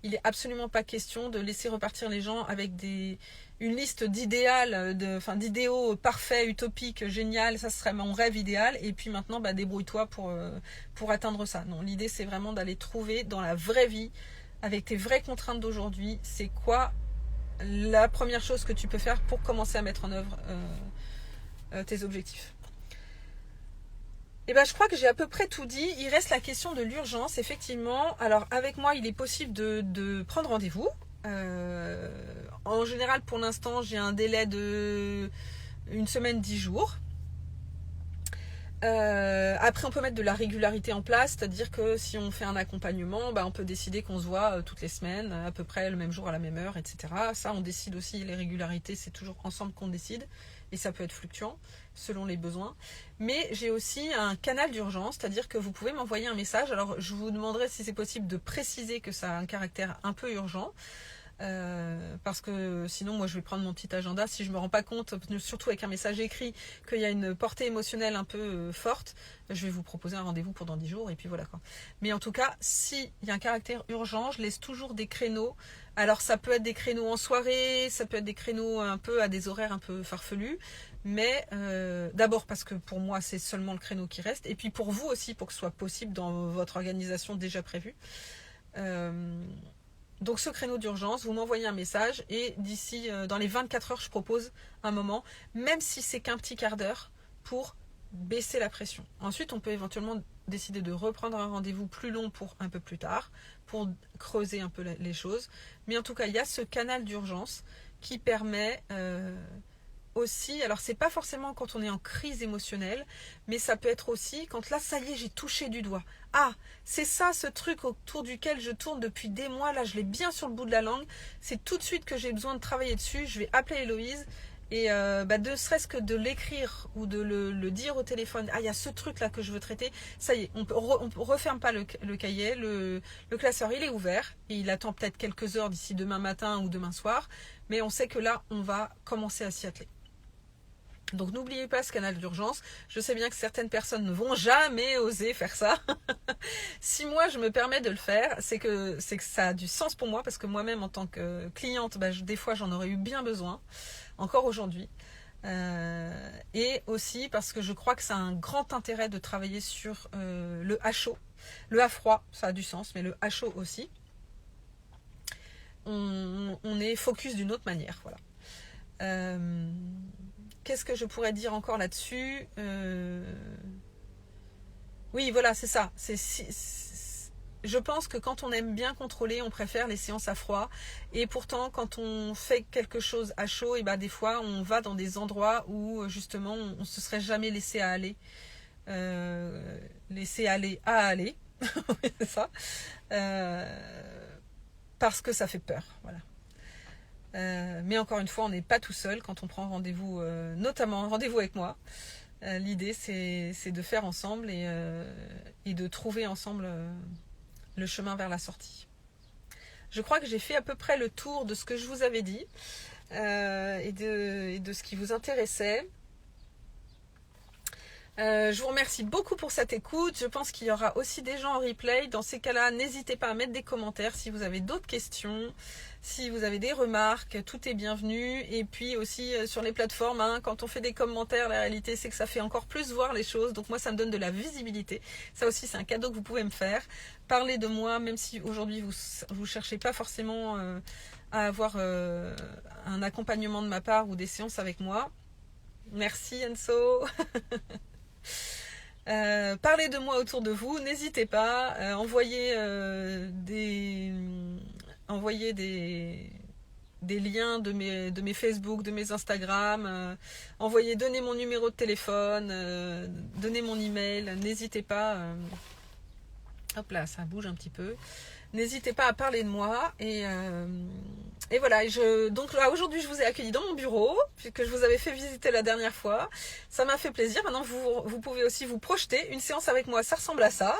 il n'est absolument pas question de laisser repartir les gens avec une liste d'idéaux parfaits, utopiques, génial, ça serait mon rêve idéal, et puis maintenant, débrouille-toi pour atteindre ça. Non, l'idée, c'est vraiment d'aller trouver dans la vraie vie, avec tes vraies contraintes d'aujourd'hui, c'est quoi la première chose que tu peux faire pour commencer à mettre en œuvre tes objectifs. Et ben, je crois que j'ai à peu près tout dit. Il reste la question de l'urgence, effectivement. Alors, avec moi, il est possible de prendre rendez-vous. En général, pour l'instant, j'ai un délai de 1 semaine, 10 jours. Après, on peut mettre de la régularité en place, c'est-à-dire que si on fait un accompagnement, on peut décider qu'on se voit toutes les semaines, à peu près le même jour, à la même heure, etc. Ça, on décide aussi, les régularités, c'est toujours ensemble qu'on décide, et ça peut être fluctuant selon les besoins. Mais j'ai aussi un canal d'urgence, c'est-à-dire que vous pouvez m'envoyer un message. Alors, je vous demanderai si c'est possible de préciser que ça a un caractère un peu urgent. Parce que sinon moi je vais prendre mon petit agenda, si je me rends pas compte, surtout avec un message écrit, qu'il y a une portée émotionnelle un peu forte, je vais vous proposer un rendez-vous pour dans 10 jours et puis voilà quoi. Mais en tout cas, s'il y a un caractère urgent, je laisse toujours des créneaux. Alors ça peut être des créneaux en soirée, ça peut être des créneaux un peu à des horaires un peu farfelus, mais d'abord parce que pour moi c'est seulement le créneau qui reste, et puis pour vous aussi, pour que ce soit possible dans votre organisation déjà prévue. Donc ce créneau d'urgence, vous m'envoyez un message et d'ici, dans les 24 heures, je propose un moment, même si c'est qu'un petit quart d'heure, pour baisser la pression. Ensuite, on peut éventuellement décider de reprendre un rendez-vous plus long pour un peu plus tard, pour creuser un peu les choses. Mais en tout cas, il y a ce canal d'urgence qui permet aussi, alors c'est pas forcément quand on est en crise émotionnelle, mais ça peut être aussi quand là, ça y est, j'ai touché du doigt. Ah, c'est ça ce truc autour duquel je tourne depuis des mois, là je l'ai bien sur le bout de la langue, c'est tout de suite que j'ai besoin de travailler dessus, je vais appeler Héloïse, et ne serait-ce que de l'écrire ou de le dire au téléphone, ah il y a ce truc là que je veux traiter, ça y est, on referme pas le cahier, le classeur il est ouvert, et il attend peut-être quelques heures d'ici demain matin ou demain soir, mais on sait que là on va commencer à s'y atteler. Donc n'oubliez pas ce canal d'urgence. Je sais bien que certaines personnes ne vont jamais oser faire ça. Si moi je me permets de le faire, c'est que ça a du sens pour moi, parce que moi-même en tant que cliente, des fois j'en aurais eu bien besoin, encore aujourd'hui. Et aussi parce que je crois que ça a un grand intérêt de travailler sur le à chaud. Le à froid, ça a du sens, mais le à chaud aussi. On est focus d'une autre manière, voilà. Qu'est-ce que je pourrais dire encore là-dessus ? Oui, voilà, c'est ça. Je pense que quand on aime bien contrôler, on préfère les séances à froid. Et pourtant, quand on fait quelque chose à chaud, et des fois, on va dans des endroits où, justement, on ne se serait jamais laissé à aller. Laisser aller à aller. C'est ça. Parce que ça fait peur, voilà. Mais encore une fois, on n'est pas tout seul quand on prend rendez-vous, notamment rendez-vous avec moi. L'idée, c'est de faire ensemble et de trouver ensemble le chemin vers la sortie. Je crois que j'ai fait à peu près le tour de ce que je vous avais dit et de ce qui vous intéressait. Je vous remercie beaucoup pour cette écoute. Je pense qu'il y aura aussi des gens en replay. Dans ces cas-là, n'hésitez pas à mettre des commentaires si vous avez d'autres questions, si vous avez des remarques, tout est bienvenu. Et puis aussi sur les plateformes, quand on fait des commentaires, la réalité c'est que ça fait encore plus voir les choses. Donc moi, ça me donne de la visibilité. Ça aussi, c'est un cadeau que vous pouvez me faire. Parlez de moi, même si aujourd'hui vous cherchez pas forcément à avoir un accompagnement de ma part ou des séances avec moi. Merci Enzo. Parlez de moi autour de vous, n'hésitez pas, envoyez des liens de mes Facebook, de mes Instagram, donnez mon numéro de téléphone, donnez mon email, n'hésitez pas, hop là ça bouge un petit peu, n'hésitez pas à parler de moi et voilà. Donc là aujourd'hui je vous ai accueilli dans mon bureau puisque je vous avais fait visiter la dernière fois, ça m'a fait plaisir. Maintenant vous pouvez aussi vous projeter, une séance avec moi ça ressemble à ça.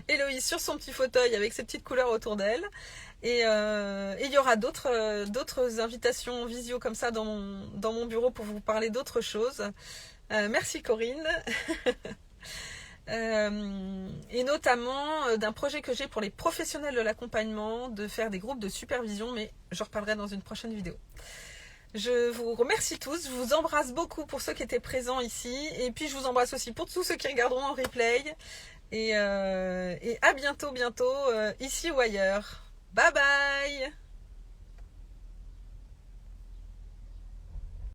Héloïse sur son petit fauteuil avec ses petites couleurs autour d'elle et il y aura d'autres invitations visio comme ça dans mon bureau pour vous parler d'autres choses. Merci Corinne. Et notamment d'un projet que j'ai pour les professionnels de l'accompagnement, de faire des groupes de supervision, mais j'en reparlerai dans une prochaine vidéo. Je vous remercie tous, je vous embrasse beaucoup pour ceux qui étaient présents ici, et puis je vous embrasse aussi pour tous ceux qui regarderont en replay, et à bientôt, ici ou ailleurs. Bye bye!